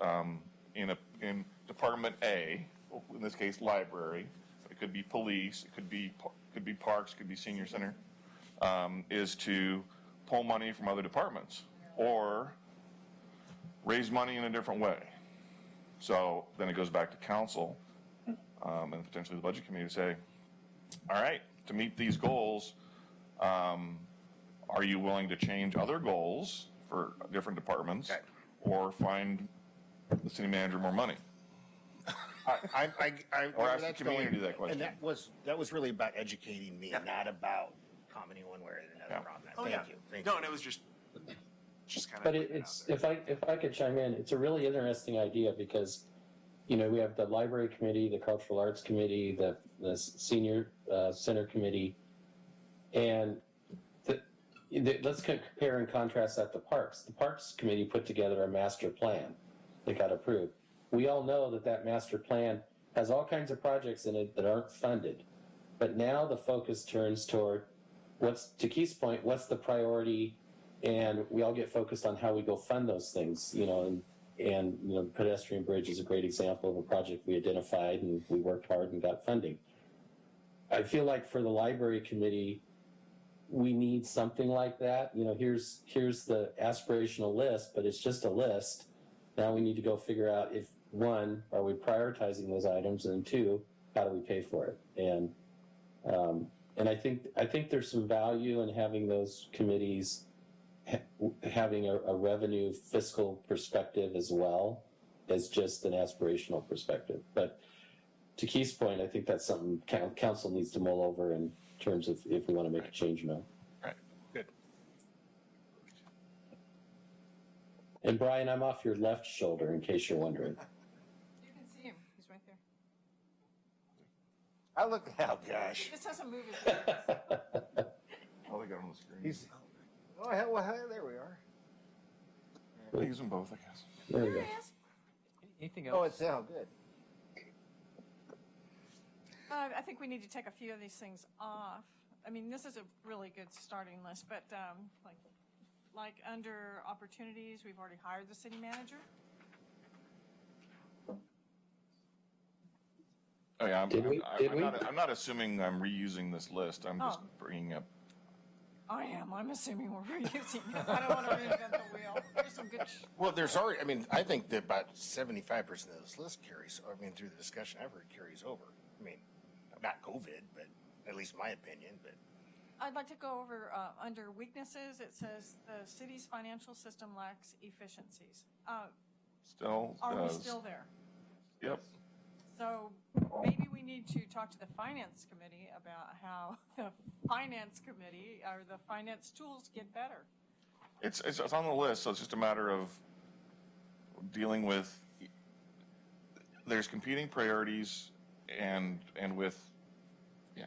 in Department A, in this case, library. It could be police. It could be parks. It could be senior center. Is to pull money from other departments or raise money in a different way. So then it goes back to council and potentially the budget committee to say, all right, to meet these goals, are you willing to change other goals for different departments or find the city manager more money? Or ask the community to do that question. And that was really about educating me, not about commenting one way or another on that. Thank you. Thank you. No, and it was just kind of. But it's, if I could chime in, it's a really interesting idea because, we have the library committee, the cultural arts committee, the senior center committee, and let's compare and contrast that to parks. The parks committee put together a master plan that got approved. We all know that master plan has all kinds of projects in it that aren't funded. But now the focus turns toward to Keith's point, what's the priority? And we all get focused on how we go fund those things, and the pedestrian bridge is a great example of a project we identified and we worked hard and got funding. I feel like for the library committee, we need something like that. Here's the aspirational list, but it's just a list. Now we need to go figure out if, one, are we prioritizing those items, and two, how do we pay for it? And I think there's some value in having those committees having a revenue fiscal perspective as well as just an aspirational perspective. But to Keith's point, I think that's something council needs to mull over in terms of if we want to make a change or not. Right. Good. And Brian, I'm off your left shoulder in case you're wondering. You can see him. He's right there. I look, oh gosh. He just doesn't move his legs. Oh, they got it on the screen. He's, oh, hell, well, there we are. We'll use them both, I guess. There we There go. he is. Anything Oh, else? it's good. I think we need to take a few of these things off. I mean, this is a really good starting list, but like under opportunities, we've already hired the city manager. Oh, yeah, Did we? I'm not assuming I'm reusing this list. I'm just Oh. bringing up. I am. I'm assuming we're reusing it. I don't want to reinvent the wheel. There's some good. Well, there's already, I think that about 75% of this list carries, through the discussion I've heard, carries over. Not COVID, but at least my opinion, but. I'd like to go over, under weaknesses, it says the city's financial system lacks efficiencies. Still Are we does. still there? Yep. So maybe we need to talk to the finance committee about how the finance committee or the finance tools get better. It's on the list, so it's just a matter of dealing with, there's competing priorities and with, yeah.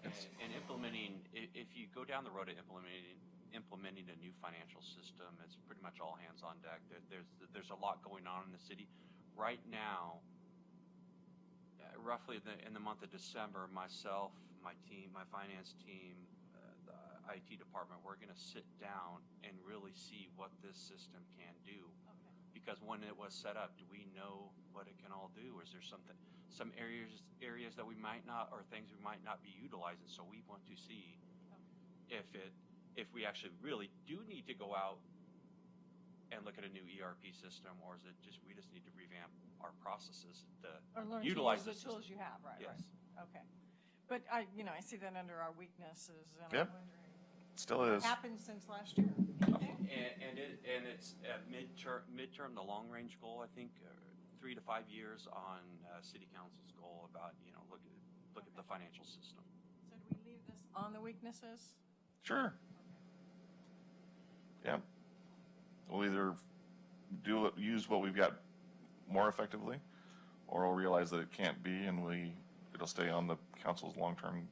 It's, And implementing, if you go down the road of implementing a new financial system, it's pretty much all hands on deck. There's a lot going on in the city right now. Roughly in the month of December, myself, my team, my finance team, the IT department, we're going to sit down and really see what this system can do. Because when it was set up, do we know what it can all do? Is there some areas that we might not, or things we might not be utilizing? So we want to see if we actually really do need to go out and look at a new ERP system, or is it we just need to revamp our processes to Or learn utilize to the use the tools system? you have, right? Yes. Right. Okay. But I see that under our weaknesses, and Yep. I'm wondering still what is. happened since last year. And it's at midterm, the long range goal, I think, 3 to 5 years on city council's goal about, look at the financial system. So do we leave this on the weaknesses? Sure. Yeah. We'll either use what we've got more effectively, or we'll realize that it can't be, and it'll stay on the council's long-term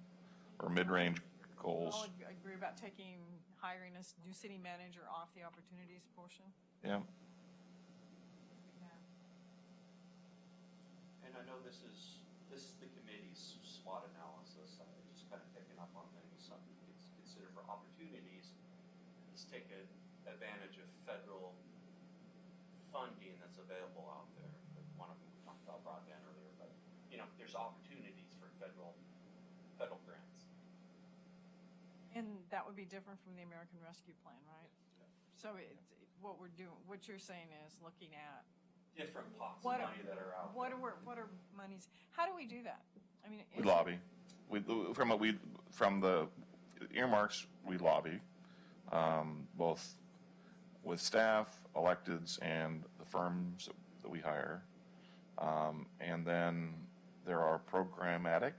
or mid-range goals. I'll agree about hiring a new city manager off the opportunities portion. Yeah. And I know this is the committee's SWOT analysis. Just kind of picking up on things. Something to consider for opportunities is take advantage of federal funding that's available out there. One of them we talked about broadband earlier, but there's opportunities for federal grants. And that would be different from the American Rescue Plan, right? So what you're saying is looking at Different pots of What- money that are out there. what are monies? How do we do that? I mean, We lobby. From the earmarks, we lobby, both with staff, electeds, and the firms that we hire. And then there are programmatic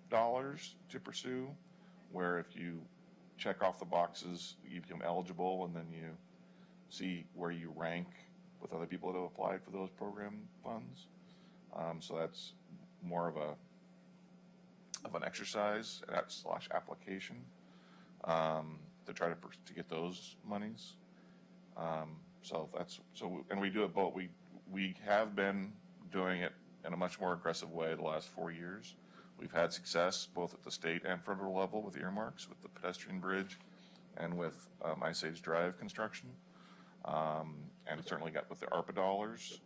dollars to pursue, where if you check off the boxes, you become eligible, and then you see where you rank with other people that have applied for those program funds. So that's more of an exercise / application to try to get those monies. And we do it both. We have been doing it in a much more aggressive way the last 4 years. We've had success both at the state and federal level with earmarks, with the pedestrian bridge, and with Ice Age Drive construction, and certainly got with the ARPA dollars,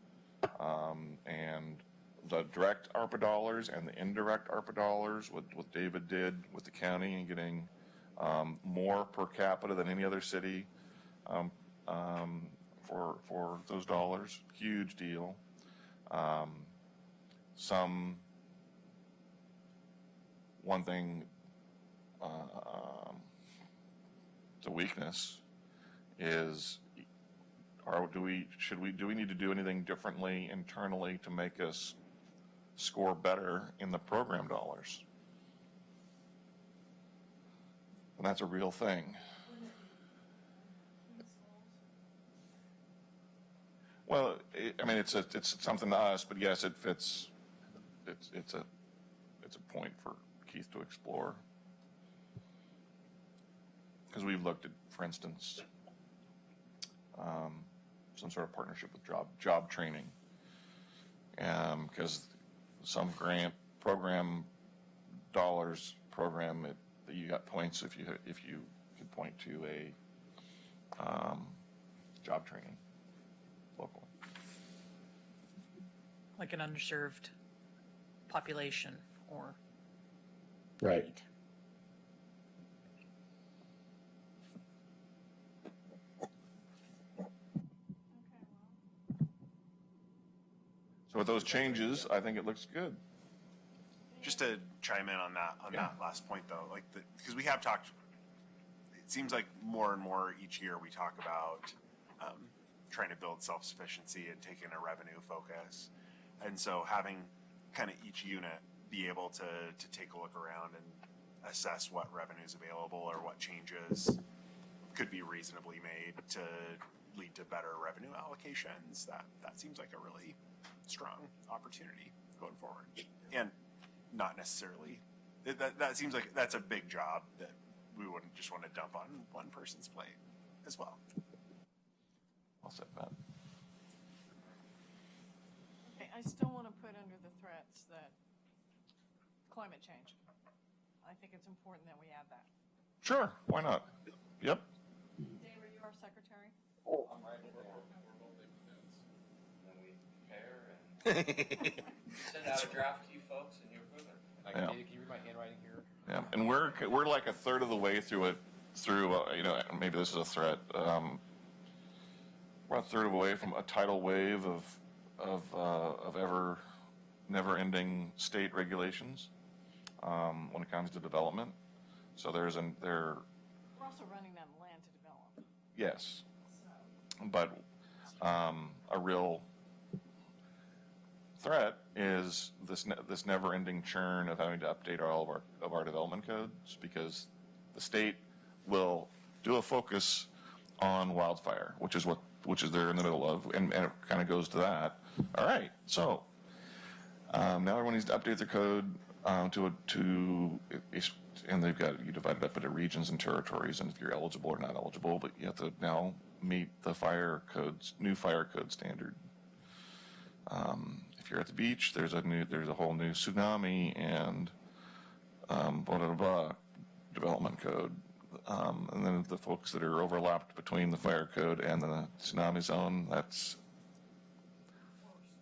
and the direct ARPA dollars and the indirect ARPA dollars, what David did with the county and getting more per capita than any other city for those dollars. Huge deal. One thing, the weakness is, do we need to do anything differently internally to make us score better in the program dollars? And that's a real thing. Well, it's something to us, but yes, it fits. It's a point for Keith to explore, because we've looked at, for instance, some sort of partnership with job training, because some grant program dollars that you got points if you could point to a job training locally. Like an underserved population or. Right. So with those changes, I think it looks good. Just to chime in on that last point though, because we have talked, it seems like more and more each year we talk about trying to build self-sufficiency and taking a revenue focus. And so having kind of each unit be able to take a look around and assess what revenue is available or what changes could be reasonably made to lead to better revenue allocations, that seems like a really strong opportunity going forward. And not necessarily, that seems like that's a big job that we wouldn't just want to dump on one person's plate as well. I'll set that. Okay, I still want to put under the threats that climate change. I think it's important that we add that. Sure, why not? Yep. Dave, are you our secretary? I'm right there. We're both in defense. And then we compare and send out a draft to you folks and you approve it. Yeah. Can you read my handwriting here? Yeah, and we're like a third of the way through it. You know, maybe this is a threat. We're a third of the way from a tidal wave of ever never-ending state regulations when it comes to development. So We're also running out of land to develop. yes, but a real threat is this never-ending churn of having to update all of our development codes, because the state will do a focus on wildfire, which is they're in the middle of, and it kind of goes to that. All right, so now everyone needs to update their code and they've got you divided up into regions and territories, and if you're eligible or not eligible, but you have to now meet the new fire code standard. If you're at the beach, there's a whole new tsunami and blah blah blah development code, and then the folks that are overlapped between the fire code and the tsunami zone, that's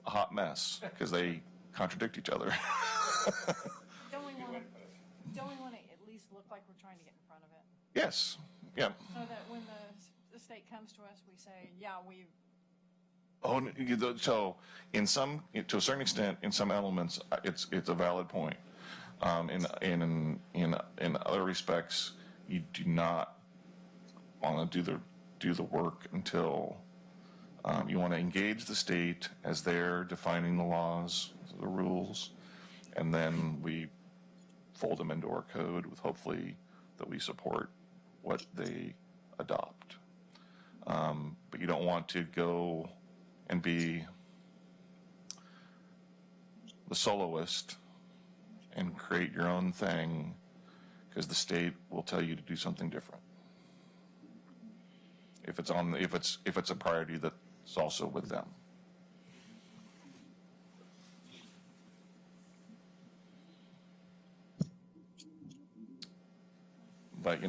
a hot mess because they contradict each other. Don't we want to at least look like we're trying to get in front of it? Yes, yeah. So that when the state comes to us, we say, yeah, we've. Oh, so to a certain extent, in some elements, it's a valid point. In other respects, you do not want to do the work until you want to engage the state as they're defining the laws, the rules, and then we fold them into our code with hopefully that we support what they adopt. But you don't want to go and be the soloist and create your own thing, because the state will tell you to do something different. If it's a priority that's also with them. But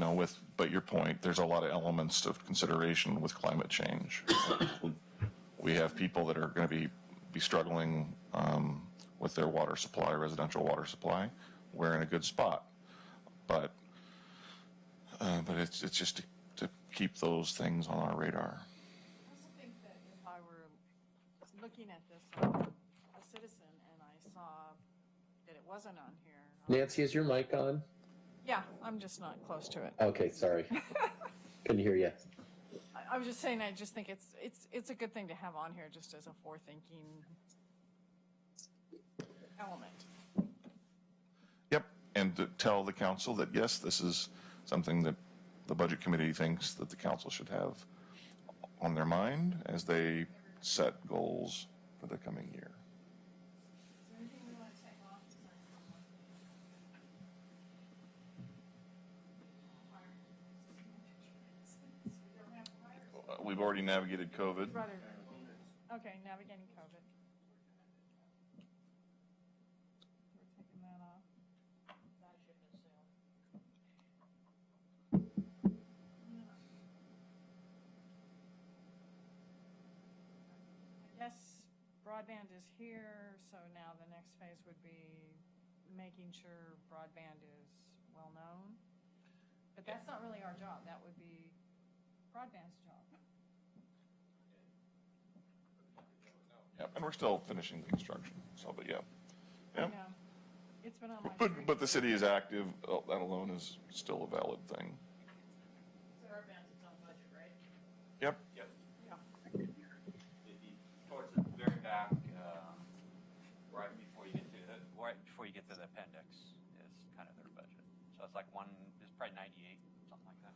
but your point, there's a lot of elements of consideration with climate change. We have people that are going to be struggling with their water supply, residential water supply. We're in a good spot, but it's just to keep those things on our radar. I also think that if I were looking at this a citizen and I saw that it wasn't on here. Nancy, is your mic on? Yeah, I'm just not close to it. Okay, sorry. Couldn't hear you. I was just saying, I just think it's a good thing to have on here just as a forethinking element. Yep, and to tell the council that yes, this is something that the budget committee thinks that the council should have on their mind as they set goals for the coming year. Is there anything we want to take off? We've already navigated COVID. Okay, navigating COVID. We're taking that off. That ship has sailed. I guess broadband is here, so now the next phase would be making sure broadband is well-known. But that's not really our job. That would be broadband's job. Yep, and we're still finishing the construction. So, but yeah. I Yeah. know. It's been on my street. But the city is active. That alone is still a valid thing. So our band's its own budget, right? Yep. Yep. Yeah. Towards the very back, right before you get to the appendix is kind of their budget. So it's it's probably 98, something like that.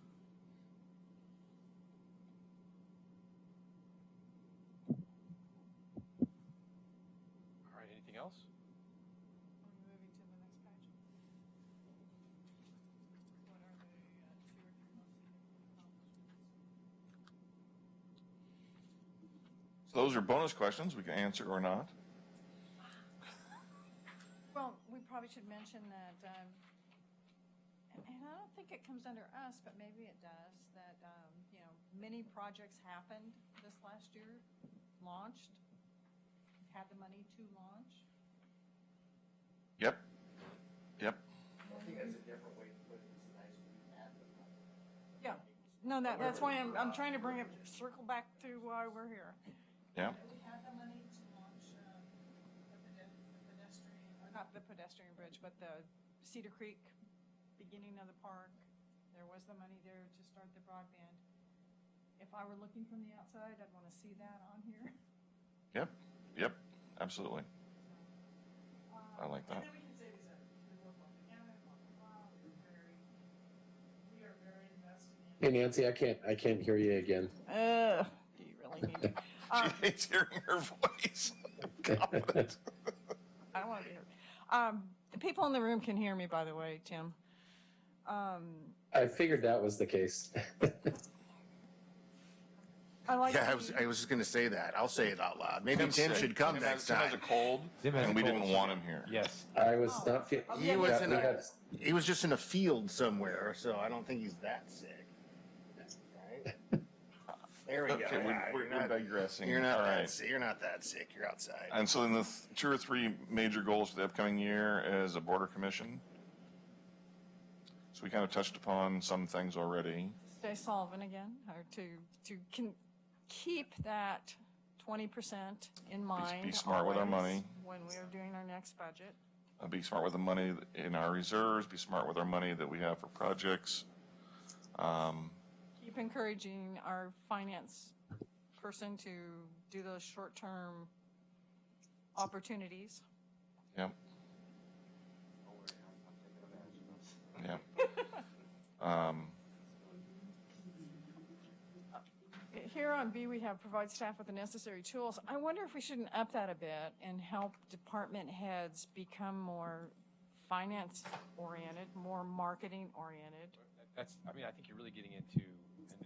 All right, anything else? Are we moving to the next those are bonus questions we can answer or not. Well, we probably should mention that, and I don't think it comes under us, but maybe it does, that, many projects happened this last year, launched, had the money to launch. Yep. Yep. Yeah, no, that's why I'm trying to bring it, circle back to why we're here. Yeah. We had the money to launch the pedestrian, or not the pedestrian bridge, but the Cedar Creek beginning of the park. There was the money there to start the broadband. If I were looking from the outside, I'd want to see that on here. Yep. Yep. Absolutely. I like that. And then we can say these other, we work on the county, blah, blah, blah. We are very invested in. Hey Nancy, I can't hear you again. Do you really need to? She hates hearing her voice. Confident. I don't want to be here. The people in the room can hear me, by the way, Tim. I figured that was the case. I like. Yeah, I was just gonna say that. I'll say it out loud. Maybe Tim should come next Tim has a time. cold, and we didn't want him here. Yes. I was not. He was he was just in a field somewhere, so I don't think he's that sick. Right? There we go. Okay, we're digressing. You're not All that right. sick. You're not that sick. You're outside. And so then the 2 or 3 major goals for the upcoming year is a border commission. So we kind of touched upon some things already. Stay solvent again, or to keep that 20% in mind. Be smart with our always money. when we are doing our next budget. Be smart with the money in our reserves. Be smart with our money that we have for projects. Keep encouraging our finance person to do those short-term opportunities. Yep. Yep. Here on B, we have provide staff with the necessary tools. I wonder if we shouldn't up that a bit and help department heads become more finance-oriented, more marketing-oriented. I think you're really getting into,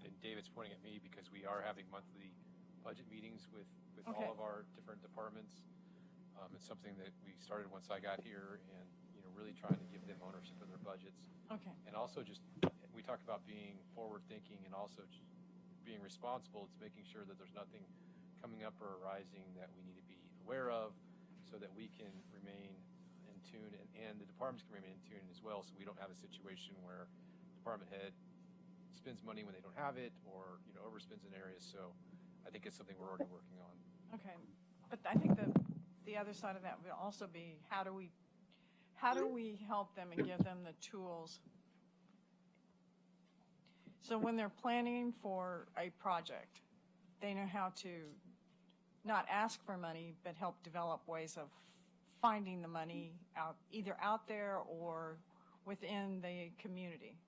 and David's pointing at me because we are having monthly budget meetings with Okay. all of our different departments. It's something that we started once I got here, and really trying to give them ownership of their budgets. Okay. And also just, we talk about being forward-thinking and also just being responsible. It's making sure that there's nothing coming up or arising that we need to be aware of so that we can remain in tune and the departments can remain in tune as well, so we don't have a situation where department head spends money when they don't have it or, overspends in areas. So I think it's something we're already working on. Okay. But I think the other side of that will also be how do we help them and give them the tools so when they're planning for a project, they know how to not ask for money, but help develop ways of finding the money either out there or within the community.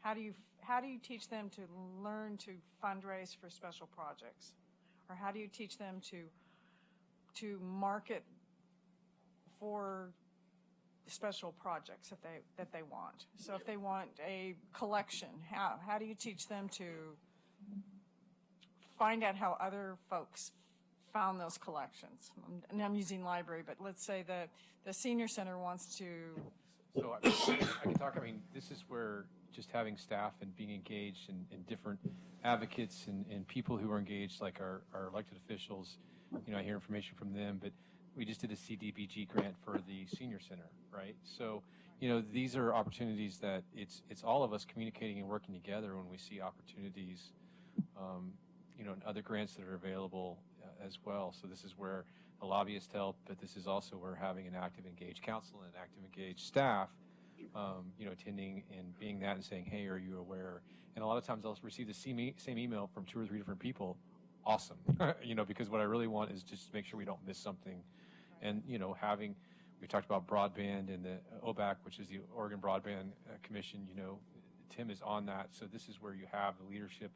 How do you teach them to learn to fundraise for special projects? Or how do you teach them to market for special projects that they want? So if they want a collection, how do you teach them to find out how other folks found those collections? And I'm using library, but let's say the senior center wants to. So I can talk, this is where just having staff and being engaged and different advocates and people who are engaged, like our elected officials, I hear information from them, but we just did a CDBG grant for the senior center, right? So, these are opportunities that it's all of us communicating and working together when we see opportunities, and other grants that are available as well. So this is where the lobbyists help, but this is also where having an active engaged council and active engaged staff, attending and being that and saying, hey, are you aware? And a lot of times I'll receive the same email from 2 or 3 different people. Awesome. Because what I really want is just to make sure we don't miss something. And, we talked about broadband and the OBAC, which is the Oregon Broadband Commission, Tim is on that. So this is where you have the leadership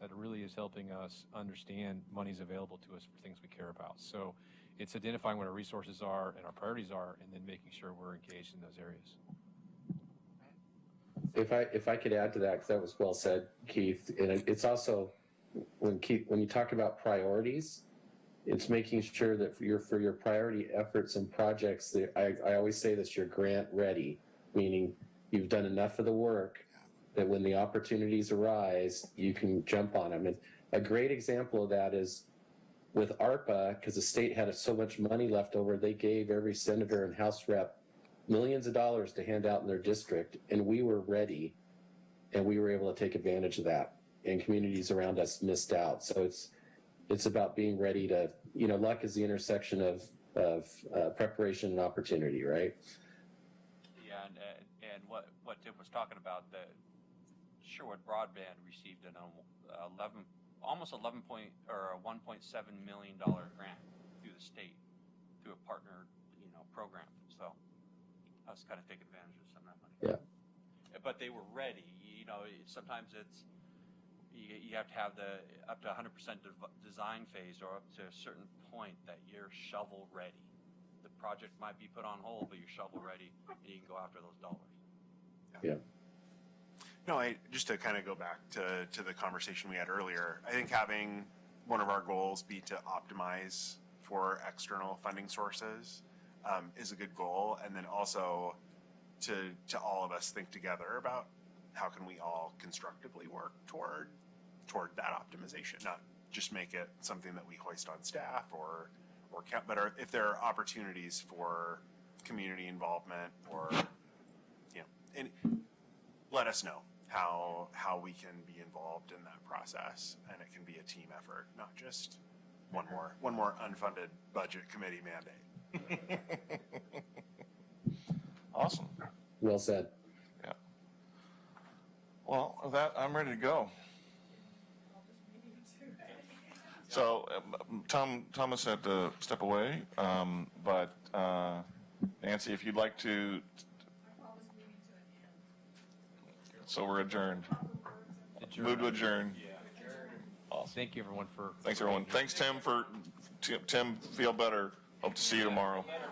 that really is helping us understand money's available to us for things we care about. So it's identifying what our resources are and our priorities are, and then making sure we're engaged in those areas. If I could add to that, because that was well said, Keith, and it's also when you talk about priorities, It's making sure that for your priority efforts and projects, I always say this, you're grant ready, meaning you've done enough of the work that when the opportunities arise, you can jump on them. And a great example of that is with ARPA, because the state had so much money left over, they gave every senator and House rep millions of dollars to hand out in their district, and we were ready, and we were able to take advantage of that. And communities around us missed out. So it's about being ready to, luck is the intersection of preparation and opportunity, right? Yeah, and what Tim was talking about, the Sherwood Broadband received an almost $1.7 million grant through the state through a partner, program. So us kind of take advantage of some of that money. Yeah. But they were ready. Sometimes it's you have to have the up to 100% design phase or up to a certain point that you're shovel ready. The project might be put on hold, but you're shovel ready, and you can go after those dollars. Yeah. No, just to kind of go back to the conversation we had earlier, I think having one of our goals be to optimize for external funding sources is a good goal. And then also to all of us think together about how can we all constructively work toward that optimization, not just make it something that we hoist on staff or count, but if there are opportunities for community involvement or, and let us know how we can be involved in that process, and it can be a team effort, not just one more unfunded budget committee mandate. Awesome. Well said. Yeah. Well, with that, I'm ready to go. So, Thomas had to step away, but Nancy, if you'd like to. So we're adjourned. Move to adjourn. Awesome. Thank you, everyone, for. Thanks, everyone. Thanks, Tim, Tim, feel better. Hope to see you tomorrow.